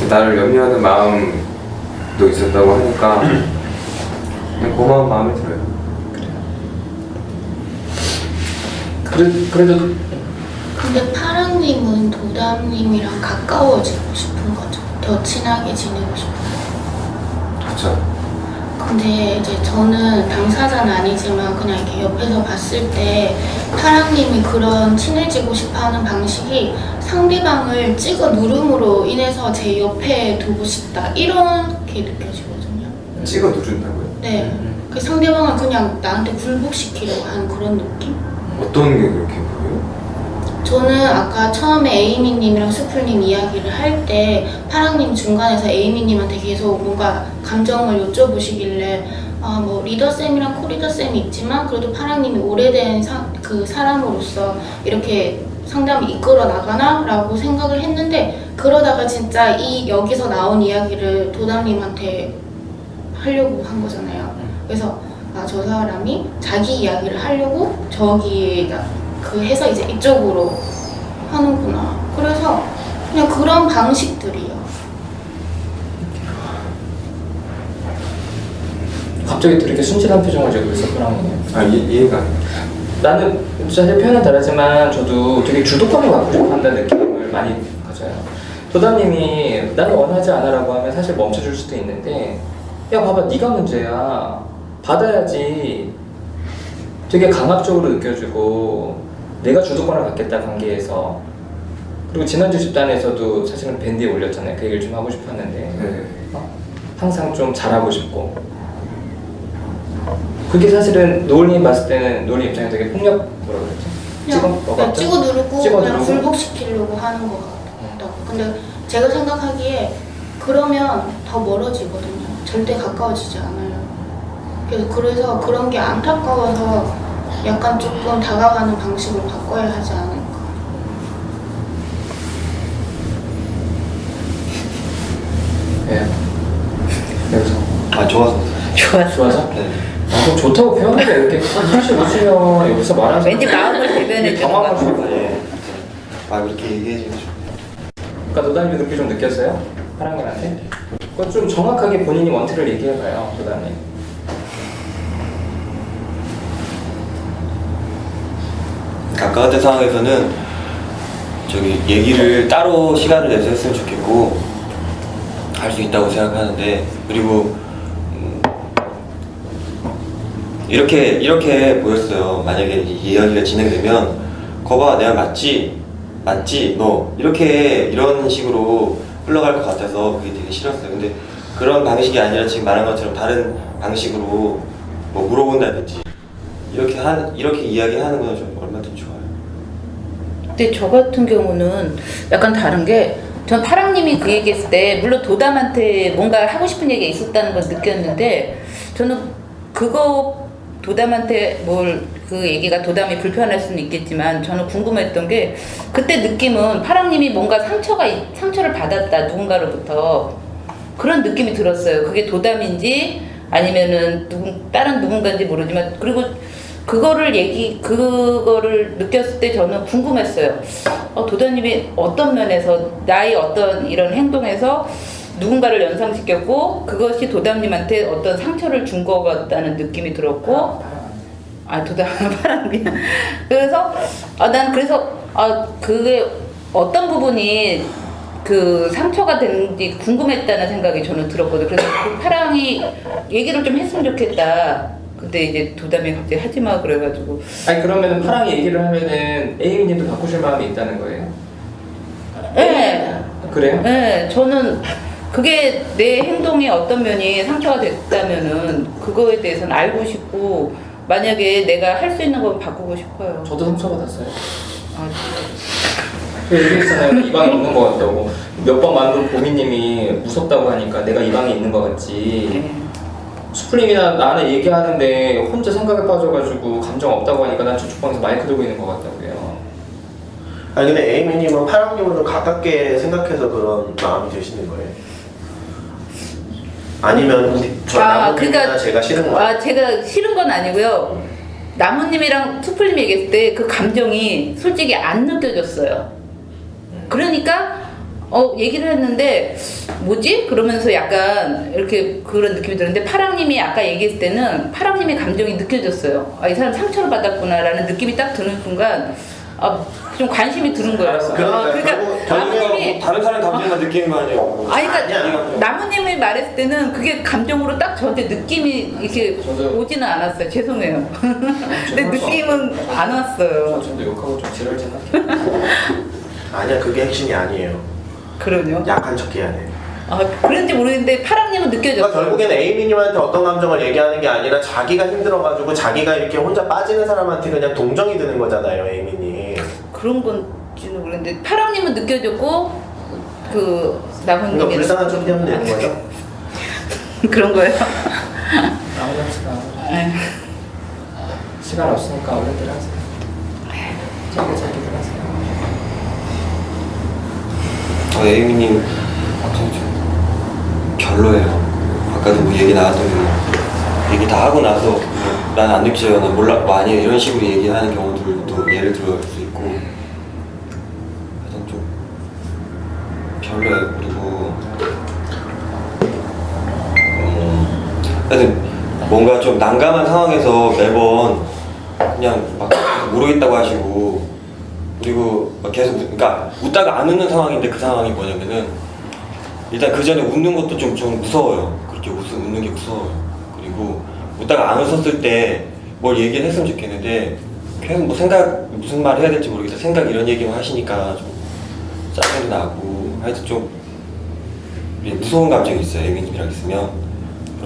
나를 염려하는 마음도 있었다고 하니까 그냥 고마운 마음이 들어요. 그래도 근데 파랑님은 도담님이랑 가까워지고 싶은 거죠. 더 친하게 지내고 싶은 거. 그렇죠. 근데 이제 저는 당사자는 아니지만 그냥 이렇게 옆에서 봤을 때 파랑님이 그런 친해지고 싶어하는 방식이 상대방을 찍어 누름으로 인해서 제 옆에 두고 싶다 이렇게 느껴지거든요. 찍어 누른다고요? 네, 그 상대방을 그냥 나한테 굴복시키려고 하는 그런 느낌? 어떤 게 그렇게 보여요? 저는 아까 처음에 에이미님이랑 스풀님 이야기를 할 때 파랑님 중간에서 에이미님한테 계속 뭔가 감정을 여쭤보시길래 아 뭐 리더쌤이랑 코리더쌤이 있지만 그래도 파랑님이 오래된 그 사람으로서 이렇게 상담을 이끌어 나가나? 라고 생각을 했는데 그러다가 진짜 여기서 나온 이야기를 도담님한테 하려고 한 거잖아요. 그래서 아, 저 사람이 자기 이야기를 하려고 저기에다 해서 이제 이쪽으로 하는구나. 그래서 그냥 그런 방식들이요. 갑자기 또 이렇게 순진한 표정을 지고 있어, 파랑이는. 아 이해가 안 돼요. 나는 사실 표현은 다르지만 저도 되게 주도권을 갖고 싶어 한다는 느낌을 많이 가져요. 도담님이 나를 원하지 않아라고 하면 사실 멈춰줄 수도 있는데 야 봐봐 네가 문제야. 받아야지. 되게 강압적으로 느껴지고 내가 주도권을 갖겠다 관계에서. 그리고 지난주 집단에서도 사실은 밴드에 올렸잖아요. 그 얘기를 좀 하고 싶었는데 네. 항상 좀 잘하고 싶고 그게 사실은 노을님 봤을 때는 노을님 입장에 되게 폭력 뭐라 그랬지? 그냥 찍어 누르고 찍어 그냥 누르고? 굴복시키려고 하는 것 같다고. 근데 제가 생각하기에 그러면 더 멀어지거든요. 절대 가까워지지 않아요. 그래서 그런 게 안타까워서 약간 조금 다가가는 방식으로 바꿔야 하지 않을까. 예. 그래서 아 좋아서. 좋아서? 네. 그럼 좋다고 표현해. 이렇게 사실 웃으면 여기서 말하는 왠지 마음을 대변해 주는 것 같아. 네. 아 이렇게 얘기해 주면 좋 그러니까 노다님도 그렇게 좀 느꼈어요? 파랑님한테? 그건 좀 정확하게 본인이 원태를 얘기해봐요, 노다님. 아까 같은 상황에서는 저기 얘기를 따로 시간을 내서 했으면 좋겠고 할 수 있다고 생각하는데 그리고 이렇게 보였어요. 만약에 이 이야기가 진행되면 거봐 내가 맞지 너 이런 식으로 흘러갈 것 같아서 그게 되게 싫었어요. 근데 그런 방식이 아니라 지금 말한 것처럼 다른 방식으로 뭐 물어본다든지 이렇게 이야기하는 건 좀 얼마든지 좋아요. 근데 저 같은 경우는 약간 다른 게, 전 파랑님이 그 얘기했을 때 물론 도담한테 뭔가 하고 싶은 얘기가 있었다는 걸 느꼈는데, 저는 그거 도담한테 그 얘기가 도담이 불편할 수는 있겠지만 저는 궁금했던 게, 그때 느낌은 파랑님이 뭔가 상처를 받았다 누군가로부터, 그런 느낌이 들었어요. 그게 도담인지 아니면은 다른 누군가인지 모르지만, 그리고 그거를 느꼈을 때 저는 궁금했어요. 도담님이 어떤 면에서 나의 어떤 이런 행동에서 누군가를 연상시켰고 그것이 도담님한테 어떤 상처를 준 것 같다는 느낌이 들었고, 파랑이야. 그래서 난 그게 어떤 부분이 그 상처가 됐는지 궁금했다는 생각이 저는 들었거든요. 그래서 그 파랑이 얘기를 좀 했으면 좋겠다. 근데 이제 도담이 갑자기 하지마 그래가지고. 아니 그러면은 파랑이 얘기를 하면은 에이미님도 바꾸실 마음이 있다는 거예요? 네. 그래요? 네, 저는 그게 내 행동에 어떤 면이 상처가 됐다면은 그거에 대해서는 알고 싶고, 만약에 내가 할 수 있는 건 바꾸고 싶어요. 저도 상처받았어요. 그 얘기했잖아요. 이 방에 없는 것 같다고. 몇 번 만든 보미님이 무섭다고 하니까 내가 이 방에 있는 것 같지. 수플님이나 나는 얘기하는데 혼자 생각에 빠져가지고 감정 없다고 하니까 난 저쪽 방에서 마이크 들고 있는 것 같다고요. 아니 근데 에이미님은 파랑님을 좀 가깝게 생각해서 그런 마음이 드시는 거예요? 아니면 저 나무님이나 제가 싫은 거예요? 제가 싫은 건 아니고요. 나무님이랑 수플님 얘기했을 때 그 감정이 솔직히 안 느껴졌어요. 그러니까 얘기를 했는데 뭐지? 그러면서 약간 이렇게 그런 느낌이 들었는데, 파랑님이 아까 얘기했을 때는 파랑님의 감정이 느껴졌어요. 이 사람 상처를 받았구나라는 느낌이 딱 드는 순간 좀 관심이 드는 거예요. 그러니까 나무님이 다른 사람 감정만 느끼는 거 아니에요? 그러니까 나무님이 말했을 때는 그게 감정으로 딱 저한테 느낌이 이렇게 오지는 않았어요. 죄송해요. 근데 느낌은 안 왔어요. 저도 욕하고 좀 지랄 생각해요. 아니야, 그게 핵심이 아니에요. 그럼요? 약한 척 해야 돼. 그런지 모르겠는데 파랑님은 느껴졌어요. 그러니까 결국에는 에이미님한테 어떤 감정을 얘기하는 게 아니라 자기가 힘들어가지고 자기가 이렇게 혼자 빠지는 사람한테 그냥 동정이 드는 거잖아요, 에이미님. 그런 건지는 모르겠는데 파랑님은 느껴졌고 나무님이 그러니까 불쌍한 척 하면 되는 거죠? 그런 거예요? 시간 없으니까 얼른들 하세요. 자기들 하세요. 에이미님 좀 별로예요. 아까도 뭐 얘기 나왔던 게 얘기 다 하고 나서 난 안 느껴요, 난 몰라, 뭐 아니에요 이런 식으로 얘기하는 경우들도 예를 들어볼 수 있고, 하여튼 좀 별로예요. 그리고 하여튼 뭔가 좀 난감한 상황에서 매번 그냥 막 모르겠다고 하시고, 그리고 막 계속 그러니까 웃다가 안 웃는 상황인데, 그 상황이 뭐냐면은 일단 그 전에 웃는 것도 좀 무서워요. 그렇게 웃는 게 무서워요. 그리고 웃다가 안 웃었을 때 뭘 얘기를 했으면 좋겠는데 계속 무슨 말 해야 될지 모르겠어. 생각 이런 얘기만 하시니까 좀 짜증도 나고, 하여튼 좀 무서운 감정이 있어요, 에이미님이랑 있으면.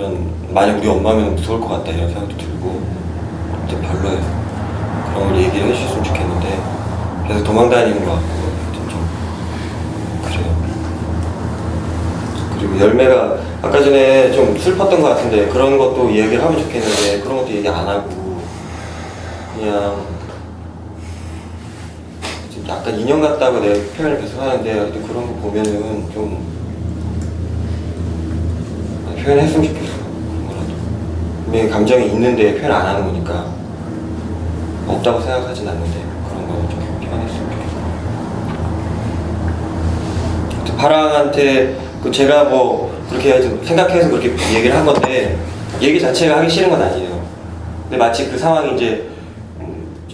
그런 만약 우리 엄마면 무서울 것 같다 이런 생각도 들고 좀 별로예요. 그런 걸 얘기를 해주셨으면 좋겠는데 계속 도망다니는 것 같고 좀 그래요. 그리고 열매가 아까 전에 좀 슬펐던 것 같은데 그런 것도 이야기를 하면 좋겠는데 그런 것도 얘기 안 하고 그냥 좀 약간 인형 같다고 내가 표현을 계속 하는데 하여튼 그런 거 보면은 좀 표현했으면 좋겠어. 그런 거라도 분명히 감정이 있는데 표현 안 하는 거니까 없다고 생각하진 않는데 그런 거 좀 표현했으면 좋겠어. 파랑한테 그 제가 뭐 그렇게 생각해서 그렇게 얘기를 한 건데 얘기 자체가 하기 싫은 건 아니에요. 근데 마치 그 상황이 이제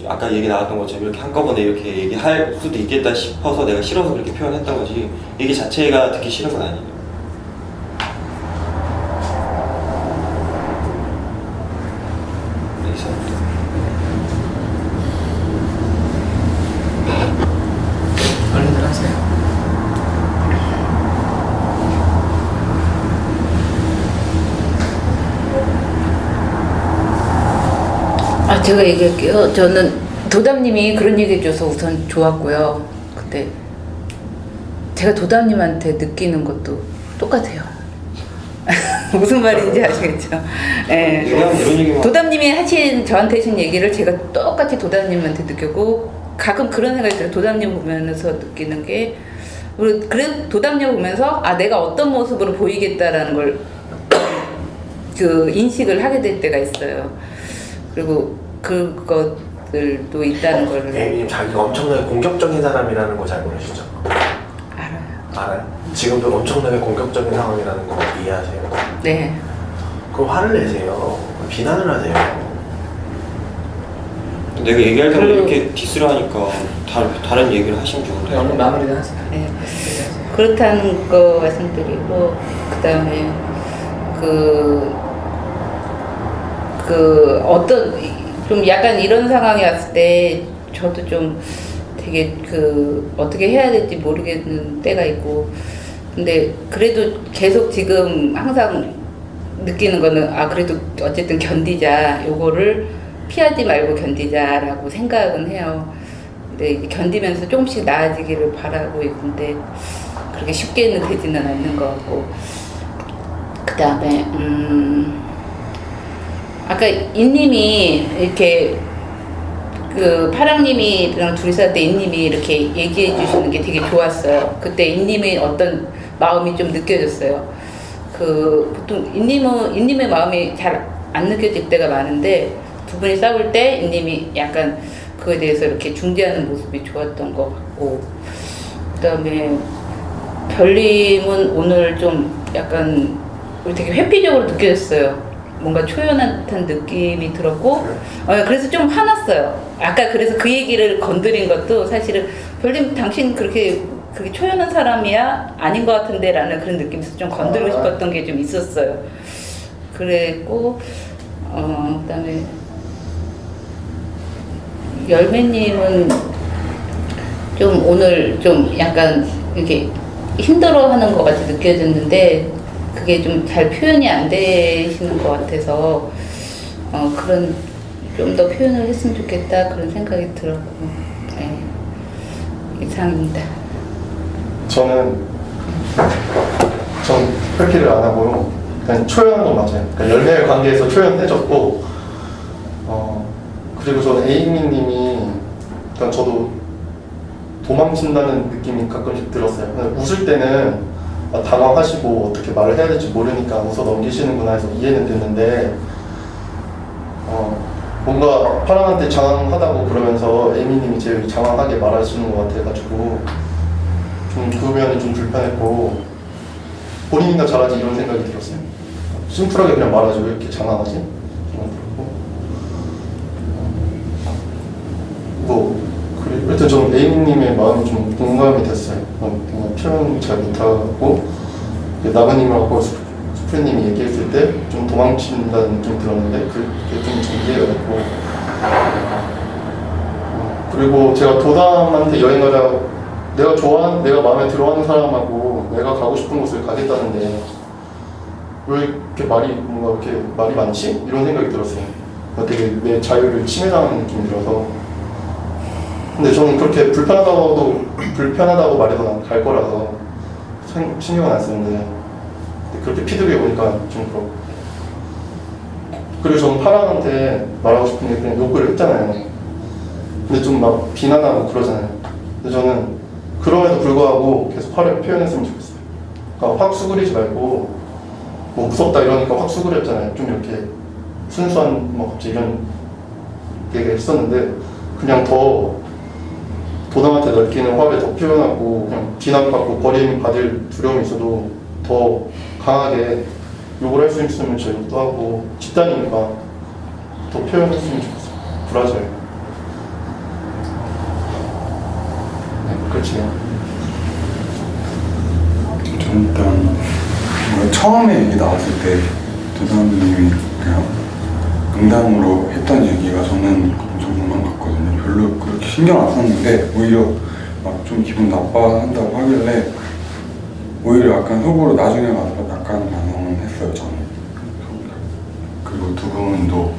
아까 얘기 나왔던 것처럼 이렇게 한꺼번에 이렇게 얘기할 수도 있겠다 싶어서 내가 싫어서 그렇게 표현했던 거지 얘기 자체가 듣기 싫은 건 아니에요. 얼른들 하세요. 제가 얘기할게요. 저는 도담님이 그런 얘기 해줘서 우선 좋았고요. 근데 제가 도담님한테 느끼는 것도 똑같아요. 무슨 말인지 아시겠죠? 네. 도담님이 저한테 하신 얘기를 제가 똑같이 도담님한테 느꼈고 가끔 그런 생각이 들어요. 도담님 보면서 느끼는 게 그래 도담님 보면서 내가 어떤 모습으로 보이겠다라는 걸 그 인식을 하게 될 때가 있어요. 그리고 그것들도 있다는 거를. A님 자기가 엄청나게 공격적인 사람이라는 거 잘 모르시죠? 알아요? 지금도 엄청나게 공격적인 상황이라는 거 이해하세요? 네. 그럼 화를 내세요. 비난을 하세요. 내가 얘기할 때마다 이렇게 디스를 하니까 다른 얘기를 하시면 좋은데 얼른 마무리를 하세요. 네. 그렇다는 거 말씀드리고 그다음에 어떤 좀 약간 이런 상황이 왔을 때 저도 좀 되게 어떻게 해야 될지 모르겠는 때가 있고 근데 그래도 계속 지금 항상 느끼는 거는 그래도 어쨌든 견디자 요거를 피하지 말고 견디자라고 생각은 해요. 근데 이제 견디면서 조금씩 나아지기를 바라고 있는데 그렇게 쉽게는 되지는 않는 것 같고 그 다음에 아까 인님이 이렇게 파랑님이 그냥 둘이서 할 때 인님이 이렇게 얘기해 주시는 게 되게 좋았어요. 그때 인님의 어떤 마음이 좀 느껴졌어요. 보통 인님의 마음이 잘 안 느껴질 때가 많은데 두 분이 싸울 때 인님이 약간 그거에 대해서 이렇게 중재하는 모습이 좋았던 것 같고 그 다음에 별님은 오늘 좀 약간 되게 회피적으로 느껴졌어요. 뭔가 초연한 듯한 느낌이 들었고 그래서 좀 화났어요. 아까 그래서 그 얘기를 건드린 것도 사실은 별님 당신 그렇게 초연한 사람이야? 아닌 것 같은데 라는 그런 느낌에서 좀 건드리고 싶었던 게 좀 있었어요. 그랬고 그 다음에 열매님은 좀 오늘 좀 약간 이렇게 힘들어하는 것 같이 느껴졌는데 그게 좀 잘 표현이 안 되시는 것 같아서 그런 좀 더 표현을 했으면 좋겠다 그런 생각이 들었고 이상입니다. 전 회피를 안 하고요. 그냥 초연한 건 맞아요. 그러니까 열매의 관계에서 초연해졌고 그리고 저는 에이미님이 일단 저도 도망친다는 느낌이 가끔씩 들었어요. 웃을 때는 당황하시고 어떻게 말을 해야 될지 모르니까 웃어 넘기시는구나 해서 이해는 됐는데 뭔가 파랑한테 장황하다고 그러면서 에이미님이 제일 장황하게 말하시는 것 같아가지고 좀 그 면이 좀 불편했고 본인이나 잘하지 이런 생각이 들었어요. 심플하게 그냥 말하지 왜 이렇게 장황하지? 생각이 들었고 하여튼 저는 에이미님의 마음이 좀 공감이 됐어요. 그냥 표현 잘 못하고 나무님하고 수프님이 얘기했을 때 좀 도망친다는 느낌이 들었는데 그게 좀 이해가 됐고 그리고 제가 도담한테 여행 가자 내가 마음에 들어하는 사람하고 내가 가고 싶은 곳을 가겠다는데 왜 이렇게 뭔가 이렇게 말이 많지? 이런 생각이 들었어요. 되게 내 자유를 침해당하는 느낌이 들어서. 근데 저는 그렇게 불편하다고 말해서 난 갈 거라서 신경은 안 쓰는데 그렇게 피드백이 오니까 좀 그렇고. 그리고 저는 파랑한테 말하고 싶은 게 그냥 욕을 했잖아요. 근데 좀 막 비난하고 그러잖아요. 근데 저는 그럼에도 불구하고 계속 화를 표현했으면 좋겠어요. 그러니까 확 수그리지 말고 뭐 무섭다 이러니까 확 수그렸잖아요. 좀 이렇게 순수한 뭐 갑자기 이런 얘기를 했었는데 그냥 더 도담한테 넓히는 화를 더 표현하고 그냥 비난받고 버림받을 두려움이 있어도 더 강하게 욕을 할 수 있으면 저 욕도 하고 집단이니까 더 표현했으면 좋겠어요. 불화져요. 네, 그렇지. 전 일단 처음에 얘기 나왔을 때 도담님이 그냥 농담으로 했던 얘기가 저는 엄청 공감 갔거든요. 별로 그렇게 신경 안 썼는데 오히려 막 좀 기분 나빠한다고 하길래 오히려 약간 속으로 나중에 가서 약간 반성은 했어요. 저는. 그리고 두 분도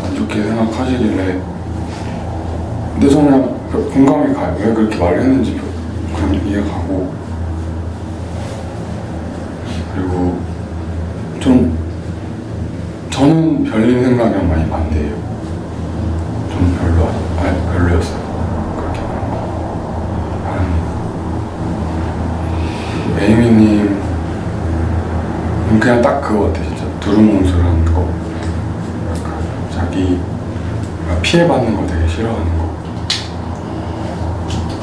안 좋게 생각하시길래 근데 저는 그냥 공감이 가요. 왜 그렇게 말을 했는지 그냥 이해가 가고 그리고 저는 별님 생각이랑 많이 반대예요. 저는 별로였어요. 그렇게 에이미님 그냥 딱 그거 같아. 진짜 두루뭉술한 거. 약간 자기가 피해받는 거 되게 싫어하는 거.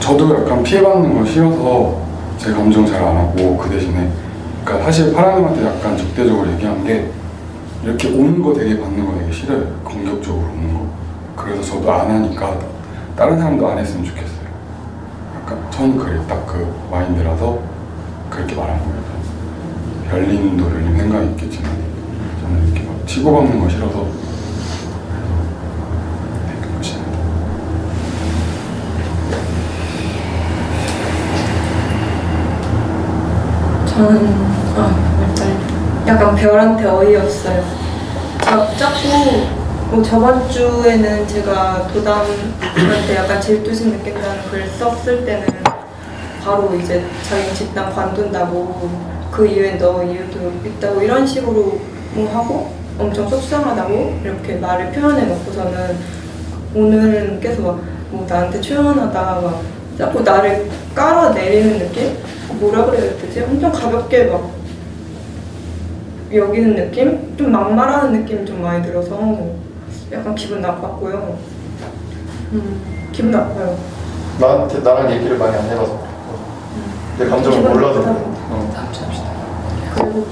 저도 약간 피해받는 거 싫어서 제 감정 잘 안 하고 그 대신에 그러니까 사실 파라님한테 약간 적대적으로 얘기한 게 이렇게 오는 거 되게 받는 거 되게 싫어요. 공격적으로 오는 거. 그래서 저도 안 하니까 다른 사람도 안 했으면 좋겠어요. 약간 저는 그래요. 딱 그 마인드라서 그렇게 말한 거예요. 별님도 별님 생각이 있겠지만 저는 이렇게 막 치고받는 거 싫어서 네, 그렇습니다. 저는 일단 약간 별한테 어이없어요. 자꾸 뭐 저번 주에는 제가 도담한테 약간 질투심 느낀다는 글 썼을 때는 바로 이제 자기 집단 관둔다고 그 이유엔 너 이유도 있다고 이런 식으로 뭐 하고 엄청 속상하다고 이렇게 말을 표현해 놓고서는 오늘은 계속 막 뭐 나한테 초연하다 막 자꾸 나를 깔아내리는 느낌? 뭐라 그래야 되지? 엄청 가볍게 막 여기는 느낌? 좀 막말하는 느낌이 좀 많이 들어서 약간 기분 나빴고요. 기분 나빠요. 나랑 얘기를 많이 안 해봐서 내 감정을 기분 몰라서 나쁘다. 그래. 그리고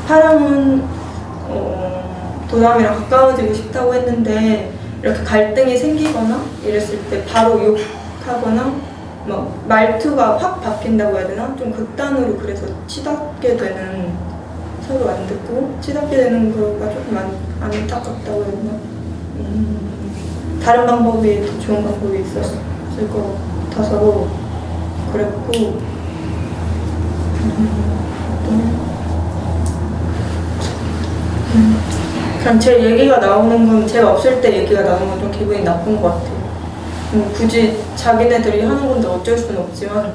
파랑은 도담이랑 가까워지고 싶다고 했는데 이렇게 갈등이 생기거나 이랬을 때 바로 욕하거나 막 말투가 확 바뀐다고 해야 되나? 좀 극단으로 그래서 치닫게 되는 서로 안 듣고 치닫게 되는 거가 조금 안타깝다고 해야 되나? 다른 방법이 더 좋은 방법이 있었을 것 같아서 그랬고 그냥 제 얘기가 나오는 건 제가 없을 때 얘기가 나오는 건 좀 기분이 나쁜 것 같아요. 굳이 자기네들이 하는 건데 어쩔 수는 없지만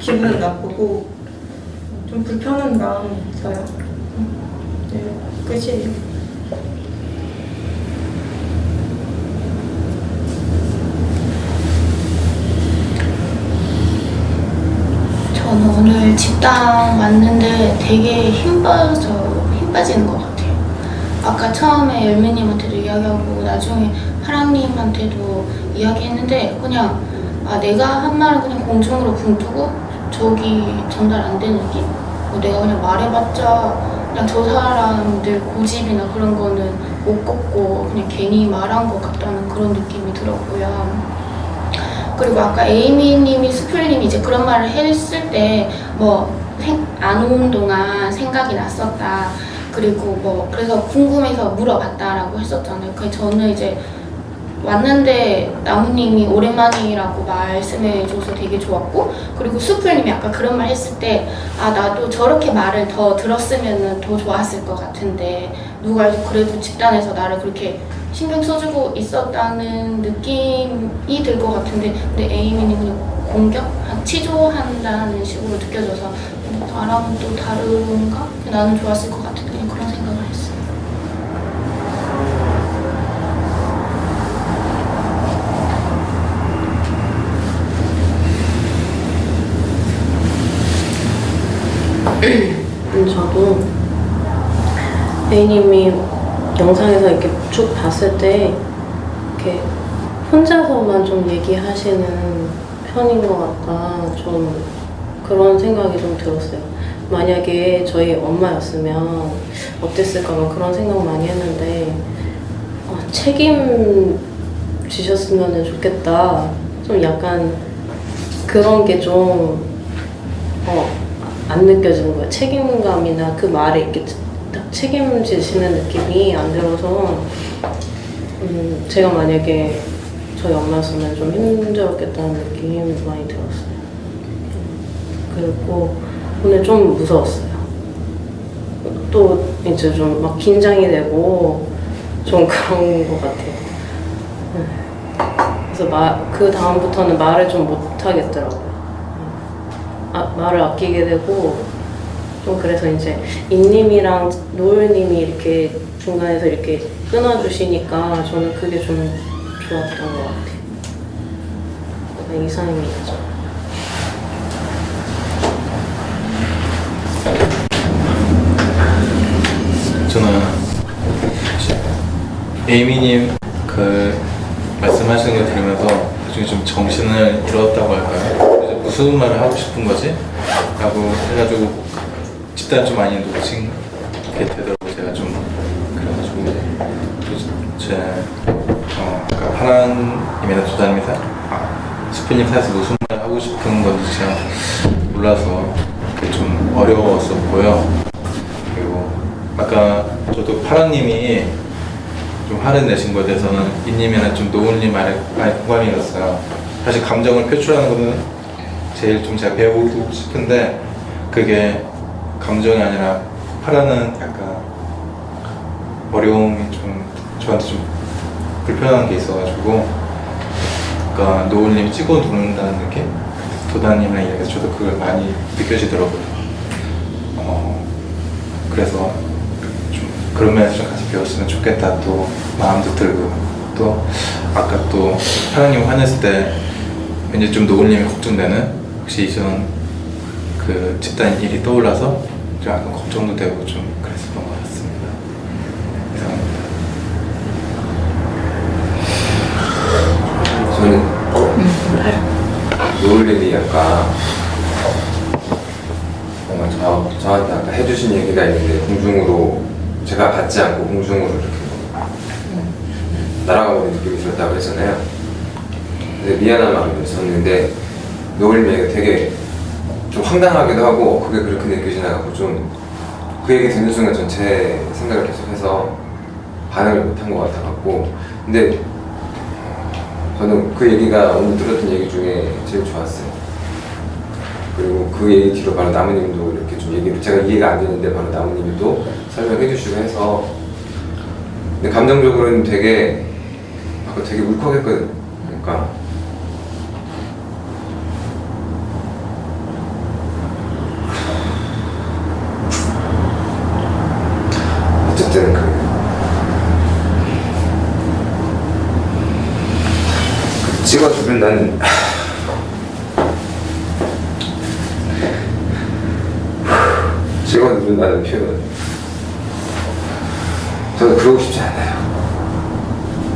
기분은 나쁘고 좀 불편한 마음이 있어요. 네, 끝이에요. 저는 오늘 집단 왔는데 되게 힘 빠지는 것 같아요. 아까 처음에 열매님한테도 이야기하고 나중에 파랑님한테도 이야기했는데 그냥 내가 한 말은 그냥 공중으로 붕뜨고 저기 전달 안 되는 느낌? 내가 그냥 말해봤자 그냥 저 사람들 고집이나 그런 거는 못 걷고 그냥 괜히 말한 것 같다는 그런 느낌이 들었고요. 그리고 아까 에이미님이 스플님이 이제 그런 말을 했을 때 뭐 안 오는 동안 생각이 났었다. 그리고 뭐 그래서 궁금해서 물어봤다라고 했었잖아요. 그 저는 이제 왔는데 나무님이 오랜만이라고 말씀해줘서 되게 좋았고, 그리고 수풀님이 아까 그런 말 했을 때 아 나도 저렇게 말을 더 들었으면 더 좋았을 것 같은데 누가 그래도 집단에서 나를 그렇게 신경 써주고 있었다는 느낌이 들 것 같은데, 근데 에이미는 그냥 공격? 치조한다는 식으로 느껴져서 나랑은 또 다른가? 나는 좋았을 것 같은 그냥 그런 생각을 했어요. 저도 A님이 영상에서 이렇게 쭉 봤을 때 이렇게 혼자서만 좀 얘기하시는 편인 것 같다, 좀 그런 생각이 좀 들었어요. 만약에 저희 엄마였으면 어땠을까 막 그런 생각 많이 했는데 책임지셨으면 좋겠다, 좀 약간 그런 게 좀 안 느껴지는 거예요. 책임감이나 그 말에 이렇게 딱 책임지시는 느낌이 안 들어서 제가 만약에 저희 엄마였으면 좀 힘들었겠다는 느낌이 많이 들었어요. 그리고 오늘 좀 무서웠어요. 또 이제 좀 막 긴장이 되고 좀 그런 것 같아요. 그래서 그 다음부터는 말을 좀 못 하겠더라고요. 말을 아끼게 되고 좀, 그래서 이제 인님이랑 노을님이 이렇게 중간에서 이렇게 끊어주시니까 저는 그게 좀 좋았던 것 같아요. 이상입니다. 저는 에이미님 그 말씀하시는 거 들으면서 나중에 좀 정신을 잃었다고 할까요? 무슨 말을 하고 싶은 거지? 라고 해가지고 집단 좀 많이 놓친 게 되더라고요. 제가 좀 그래가지고 아까 하나님이나 조사님이 스프님 사이에서 무슨 말을 하고 싶은 건지 제가 몰라서 그게 좀 어려웠었고요. 그리고 아까 저도 파라님이 좀 화를 내신 거에 대해서는 이님이나 좀 노은님 말에 많이 공감이 갔어요. 사실 감정을 표출하는 거는 제일 좀 제가 배우고 싶은데 그게 감정이 아니라 파라는 약간 어려움이 좀 저한테 좀 불편한 게 있어가지고, 그러니까 노을님이 찍어 누른다는 느낌? 도다님이랑 이야기해서 저도 그걸 많이 느껴지더라고요. 그래서 좀 그런 면에서 좀 같이 배웠으면 좋겠다 또 마음도 들고, 또 아까 또 파라님 화냈을 때 왠지 좀 노을님이 걱정되는, 혹시 이전 그 집단 일이 떠올라서 좀 약간 걱정도 되고 좀 그랬었던 것 같습니다. 이상합니다. 저는 노을님이 아까 뭔가 저한테 아까 해주신 얘기가 있는데, 공중으로 제가 받지 않고 공중으로 이렇게 날아가는 느낌이 들었다고 했잖아요. 근데 미안한 마음이 있었는데 노을님 얘기가 되게 좀 황당하기도 하고 그게 그렇게 느껴지나 갖고 좀 그 얘기 듣는 순간 전 제 생각을 계속해서 반응을 못한 것 같아갖고, 근데 저는 그 얘기가 오늘 들었던 얘기 중에 제일 좋았어요. 그리고 그 얘기 뒤로 바로 나무님도 이렇게 좀 얘기를, 제가 이해가 안 되는데 바로 나무님이 또 설명해 주시고 해서, 근데 감정적으로는 되게 아까 되게 울컥했거든요. 그러니까 어쨌든 그 찍어 누른다는 찍어 누른다는 표현, 저는 그러고 싶지 않아요.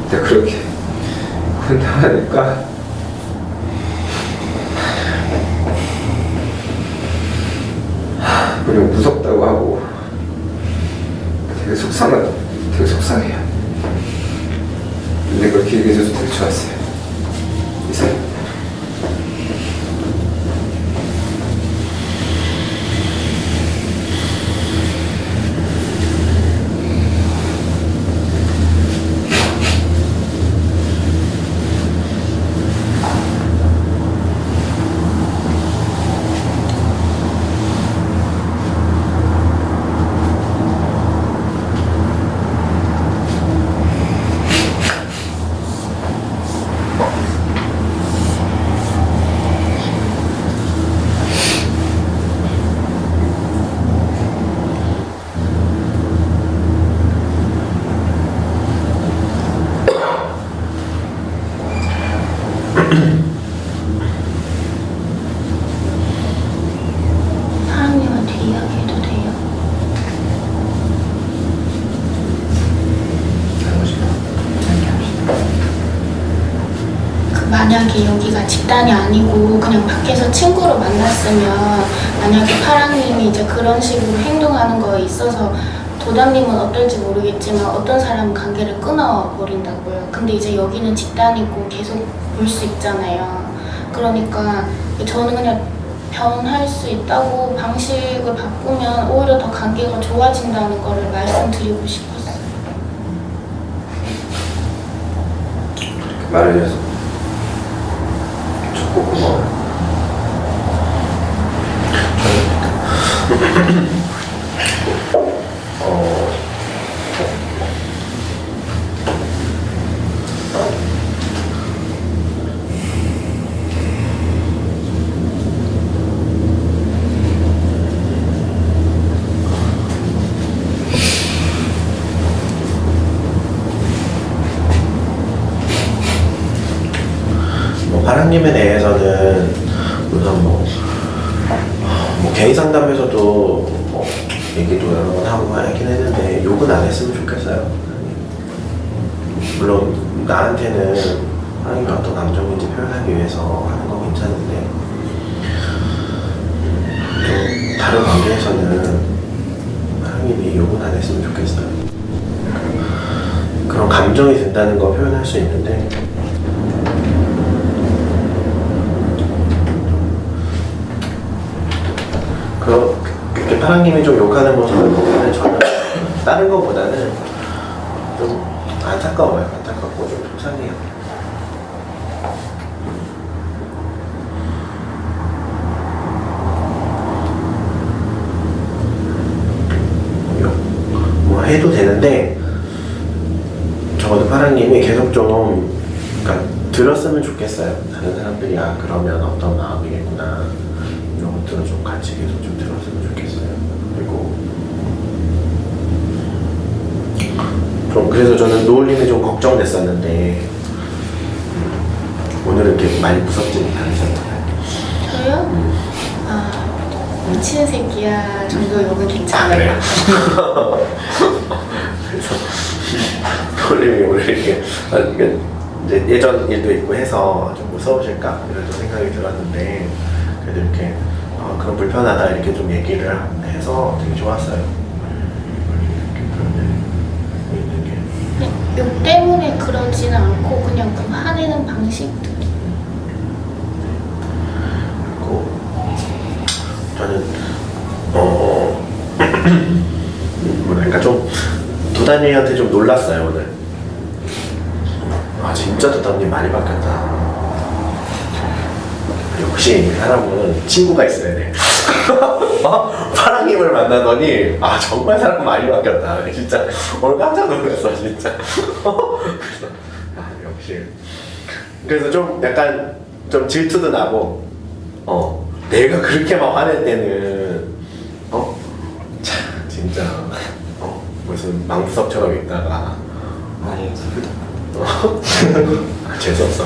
근데 그렇게 혼나니까 그냥 무섭다고 하고 되게 속상해요. 근데 그렇게 얘기해줘서 되게 좋았어요. 이상. 만약에 여기가 집단이 아니고 그냥 밖에서 친구로 만났으면 만약에 파랑님이 이제 그런 식으로 행동하는 거에 있어서 도담님은 어떨지 모르겠지만 어떤 사람은 관계를 끊어버린다고요. 근데 이제 여기는 집단이고 계속 볼 수 있잖아요. 그러니까 저는 그냥 변할 수 있다고 방식을 바꾸면 오히려 더 관계가 좋아진다는 거를 말씀드리고 싶었어요. 말을 해서 좋고 고마워요. 파랑님에 대해서는 우선 뭐 개인 상담에서도 뭐 얘기도 여러 번 하고 하긴 했는데 욕은 안 했으면 좋겠어요. 물론 나한테는 파랑님이 어떤 감정인지 표현하기 위해서 하는 건 괜찮은데 좀 다른 관계에서는 파랑님이 욕은 안 했으면 좋겠어요. 그런 감정이 든다는 거 표현할 수 있는데 그렇게 파랑님이 좀 욕하는 모습을 보면 저는 다른 것보다는 좀 안타까워요. 안타깝고 좀 속상해요. 뭐 해도 되는데 적어도 파랑님이 계속 좀 그러니까 들었으면 좋겠어요. 다른 사람들이 그러면 어떤 마음이겠구나 이런 것들은 좀 같이 계속 좀 들었으면 좋겠어요. 그리고 좀 그래서 저는 노을님이 좀 걱정됐었는데 오늘은 이렇게 많이 무섭지는 않으셨나요? 저요? 미친 새끼야 정도 욕은 괜찮아요. 그래서 노을님이 오늘 이렇게 이제 예전 일도 있고 해서 좀 무서우실까 이런 좀 생각이 들었는데 그래도 이렇게 그런 불편하다 이렇게 좀 얘기를 해서 되게 좋았어요. 이렇게 그런 일 있는 게. 욕 때문에 그러지는 않고 그냥 그 화내는 방식들. 그리고 저는 뭐랄까 좀 도단이한테 좀 놀랐어요 오늘. 진짜 도단님 많이 바뀌었다. 역시 사람은 친구가 있어야 돼. 파랑님을 만나더니 정말 사람 많이 바뀌었다. 진짜 오늘 깜짝 놀랐어 진짜. 그래서 역시. 그래서 좀 약간 좀 질투도 나고 내가 그렇게 막 화낼 때는 참 진짜 무슨 망부석처럼 있다가 아니 재수없어.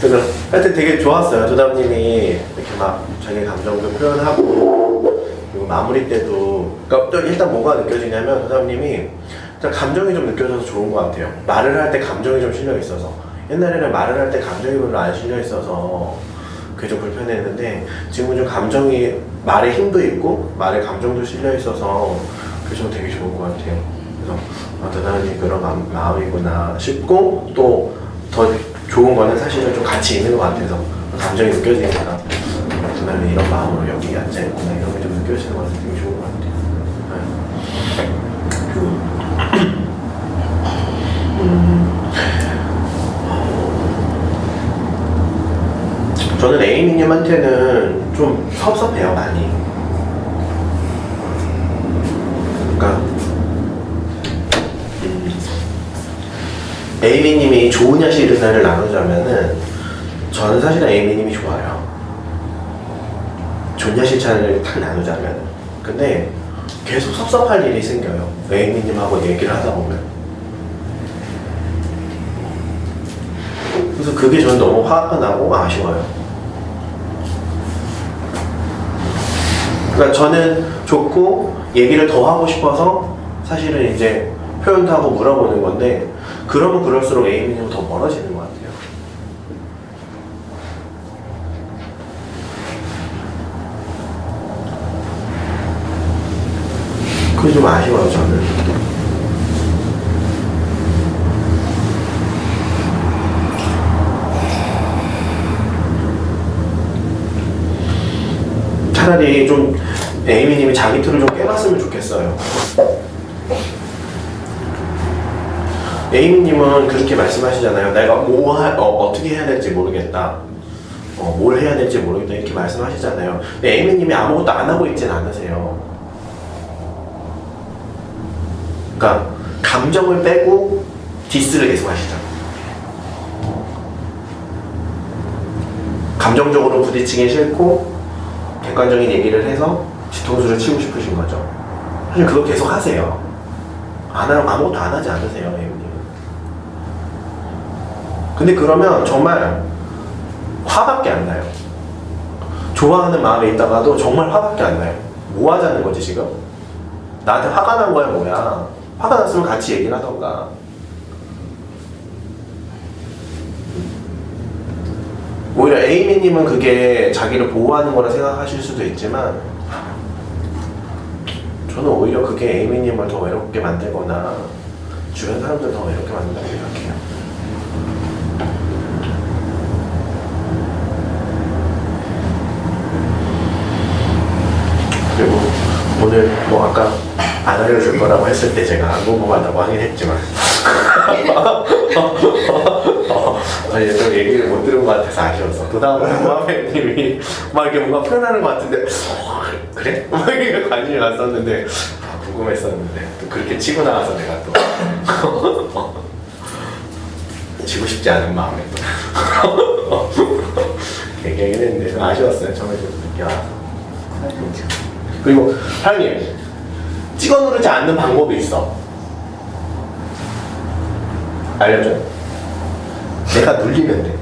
그래서 하여튼 되게 좋았어요. 도담님이 이렇게 막 자기 감정도 표현하고 그리고 마무리 때도 그러니까 또 일단 뭐가 느껴지냐면 도담님이 감정이 좀 느껴져서 좋은 것 같아요. 말을 할 때 감정이 좀 실려 있어서 옛날에는 말을 할 때 감정이 별로 안 실려 있어서 그게 좀 불편했는데 지금은 좀 감정이 말에 힘도 있고 말에 감정도 실려 있어서 그게 좀 되게 좋은 것 같아요. 그래서 도담이 그런 마음이구나 싶고 또 더 좋은 거는 사실은 좀 같이 있는 것 같아서 감정이 느껴지니까 도담이 이런 마음으로 여기 앉아있구나 이런 게 좀 느껴지는 것 같아서 되게 좋은 것 같아요. 저는 에이미님한테는 좀 섭섭해요 많이. 그러니까 에이미님이 좋으냐 싫으냐를 나누자면은 저는 사실은 에이미님이 좋아요. 좋냐 싫냐를 딱 나누자면. 근데 계속 섭섭할 일이 생겨요. 에이미님하고 얘기를 하다 보면. 그래서 그게 저는 너무 화가 나고 아쉬워요. 그러니까 저는 좋고 얘기를 더 하고 싶어서 사실은 이제 표현도 하고 물어보는 건데 그러면 그럴수록 에이미님은 더 멀어지는 것 같아요. 그게 좀 아쉬워요 저는. 차라리 좀 에이미님이 자기 틀을 좀 깨봤으면 좋겠어요. 에이미님은 그렇게 말씀하시잖아요. 내가 어떻게 해야 될지 모르겠다. 뭘 해야 될지 모르겠다 이렇게 말씀하시잖아요. 근데 에이미님이 아무것도 안 하고 있진 않으세요. 그러니까 감정을 빼고 디스를 계속 하시죠. 감정적으로 부딪히기 싫고 객관적인 얘기를 해서 뒤통수를 치고 싶으신 거죠. 사실 그거 계속 하세요. 아무것도 안 하지 않으세요, 에이미님. 근데 그러면 정말 화밖에 안 나요. 좋아하는 마음에 있다가도 정말 화밖에 안 나요. 뭐 하자는 거지 지금? 나한테 화가 난 거야 뭐야? 화가 났으면 같이 얘기를 하던가. 오히려 에이미님은 그게 자기를 보호하는 거라 생각하실 수도 있지만 저는 오히려 그게 에이미님을 더 외롭게 만들거나 주변 사람들 더 외롭게 만든다고 생각해요. 그리고 오늘 뭐 아까 안 알려줄 거라고 했을 때 제가 안 궁금하다고 하긴 했지만 아니 좀 얘기를 못 들은 것 같아서 아쉬웠어. 그 다음에 마마님이 막 이렇게 뭔가 표현하는 것 같은데 그래? 막 이렇게 관심이 갔었는데 궁금했었는데 또 그렇게 치고 나가서 내가 또 지고 싶지 않은 마음에 또 얘기하긴 했는데 아쉬웠어요. 처음에 좀 늦게 와서. 그리고 사장님 찍어 누르지 않는 방법이 있어. 알려줘요? 내가 눌리면 돼.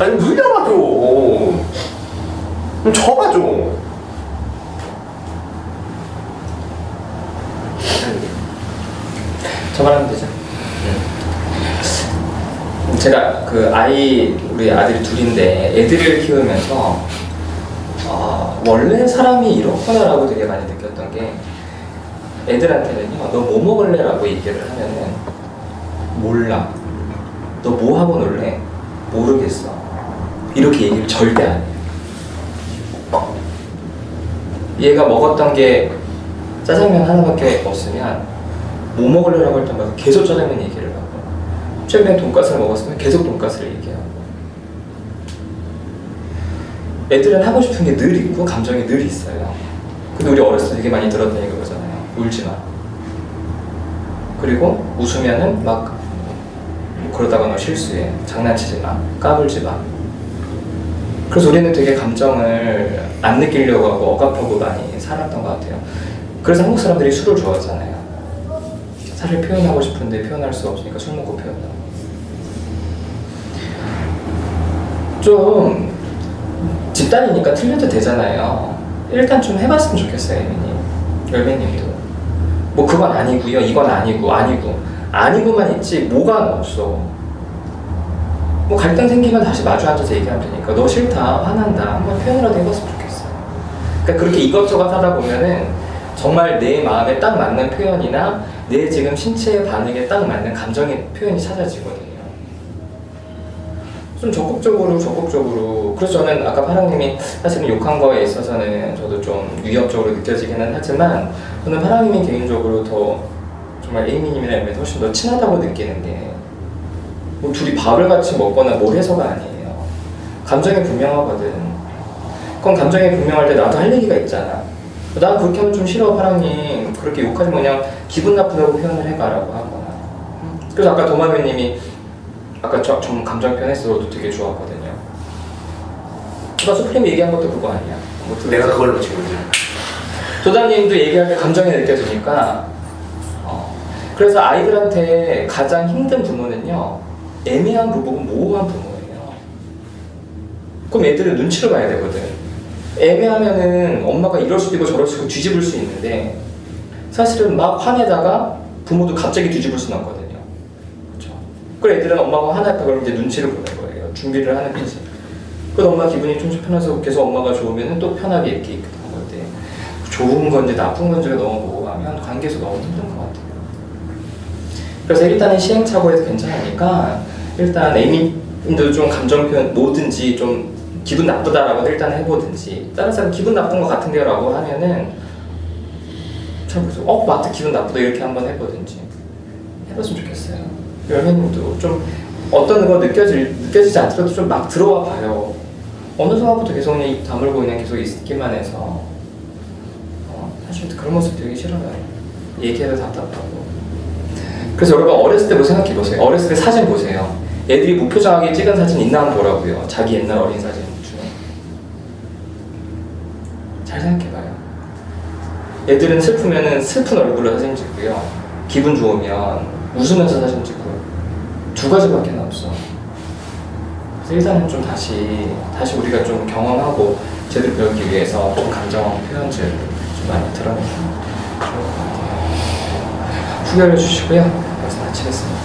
아니 눌려봐줘. 그럼 쳐봐줘. 저말하면 되죠. 제가 우리 아들이 둘인데 애들을 키우면서 원래 사람이 이렇구나라고 되게 많이 느꼈던 게 애들한테는요, 너 뭐 먹을래? 라고 얘기를 하면은 몰라. 너 뭐 하고 놀래? 모르겠어. 이렇게 얘기를 절대 안 해요. 얘가 먹었던 게 짜장면 하나밖에 없으면 뭐 먹으려고 할 때마다 계속 짜장면 얘기를 하고 최근에 돈가스를 먹었으면 계속 돈가스를 얘기하고 애들은 하고 싶은 게 늘 있고 감정이 늘 있어요. 근데 우리 어렸을 때 되게 많이 들었던 얘기 그거잖아요. 울지 마. 그리고 웃으면은 막 그러다가 너 실수해. 장난치지 마. 까불지 마. 그래서 우리는 되게 감정을 안 느끼려고 하고 억압하고 많이 살았던 것 같아요. 그래서 한국 사람들이 술을 좋아하잖아요. 사실 표현하고 싶은데 표현할 수 없으니까 술 먹고 표현하고. 좀 집단이니까 틀려도 되잖아요. 일단 좀 해봤으면 좋겠어요, 예민님. 열매님도. 뭐 그건 아니고요, 이건 아니고만 있지 뭐가 없어. 뭐 갈등 생기면 다시 마주 앉아서 얘기하면 되니까 너 싫다, 화난다 한번 표현이라도 해봤으면 좋겠어요. 그러니까 그렇게 이것저것 하다 보면은 정말 내 마음에 딱 맞는 표현이나 내 지금 신체의 반응에 딱 맞는 감정의 표현이 찾아지거든요. 좀 적극적으로. 그래서 저는 아까 파랑님이 사실은 욕한 거에 있어서는 저도 좀 위협적으로 느껴지기는 하지만 저는 파랑님이 개인적으로 더 정말 에이미님이나 이런 훨씬 더 친하다고 느끼는 게 뭐 둘이 밥을 같이 먹거나 뭘 해서가 아니에요. 감정이 분명하거든. 그건 감정이 분명할 때 나도 할 얘기가 있잖아. 난 그렇게 하면 좀 싫어, 파랑님. 그렇게 욕하지 뭐 그냥 기분 나쁘다고 표현을 해가라고 하거나. 그래서 아까 도마뱀님이 아까 좀 감정 표현했어도 되게 좋았거든요. 아까 수프림 얘기한 것도 그거 아니야? 뭐 내가 그걸로 지금 도담님도 얘기할 때 감정이 느껴지니까 그래서 아이들한테 가장 힘든 부모는요 애매한 부부고 모호한 부모예요. 그럼 애들은 눈치를 봐야 되거든. 애매하면은 엄마가 이럴 수도 있고 저럴 수도 있고 뒤집을 수 있는데 사실은 막 화내다가 부모도 갑자기 뒤집을 수는 없거든요. 그렇죠? 그래 애들은 엄마가 화났다 그러면 이제 눈치를 보는 거예요. 준비를 하는 거지. 그래서 엄마 기분이 좀 편해서 계속 엄마가 좋으면 또 편하게 이렇게 있는 건데 좋은 건지 나쁜 건지가 너무 모호하면 관계에서 너무 힘든 것 같아요. 그래서 일단은 시행착오에서 괜찮으니까 일단 A님도 좀 감정 표현 뭐든지 좀 기분 나쁘다라고 일단 해보든지, 다른 사람 기분 나쁜 것 같은데요라고 하면은 잘 보세요. 맞다, 기분 나쁘다, 이렇게 한번 해보든지 해봤으면 좋겠어요. 열매님도 좀 어떤 거 느껴지지 않더라도 좀 막 들어와 봐요. 어느 순간부터 계속 입 다물고 그냥 계속 있기만 해서 사실 그런 모습 되게 싫어요. 얘기해도 답답하고. 그래서 여러분 어렸을 때 뭐 생각해보세요. 어렸을 때 사진 보세요. 애들이 무표정하게 찍은 사진 있나 한번 보라고요. 자기 옛날 어린 사진 중에. 잘 생각해봐요. 애들은 슬프면은 슬픈 얼굴로 사진 찍고요. 기분 좋으면 웃으면서 사진 찍고, 두 가지밖에 없어. 그래서 일단은 좀 다시 우리가 좀 경험하고 제대로 배우기 위해서 좀 감정 표현들을 좀 많이 드러내면 좋을 것 같아요. 후결해 주시고요. 여기서 마치겠습니다.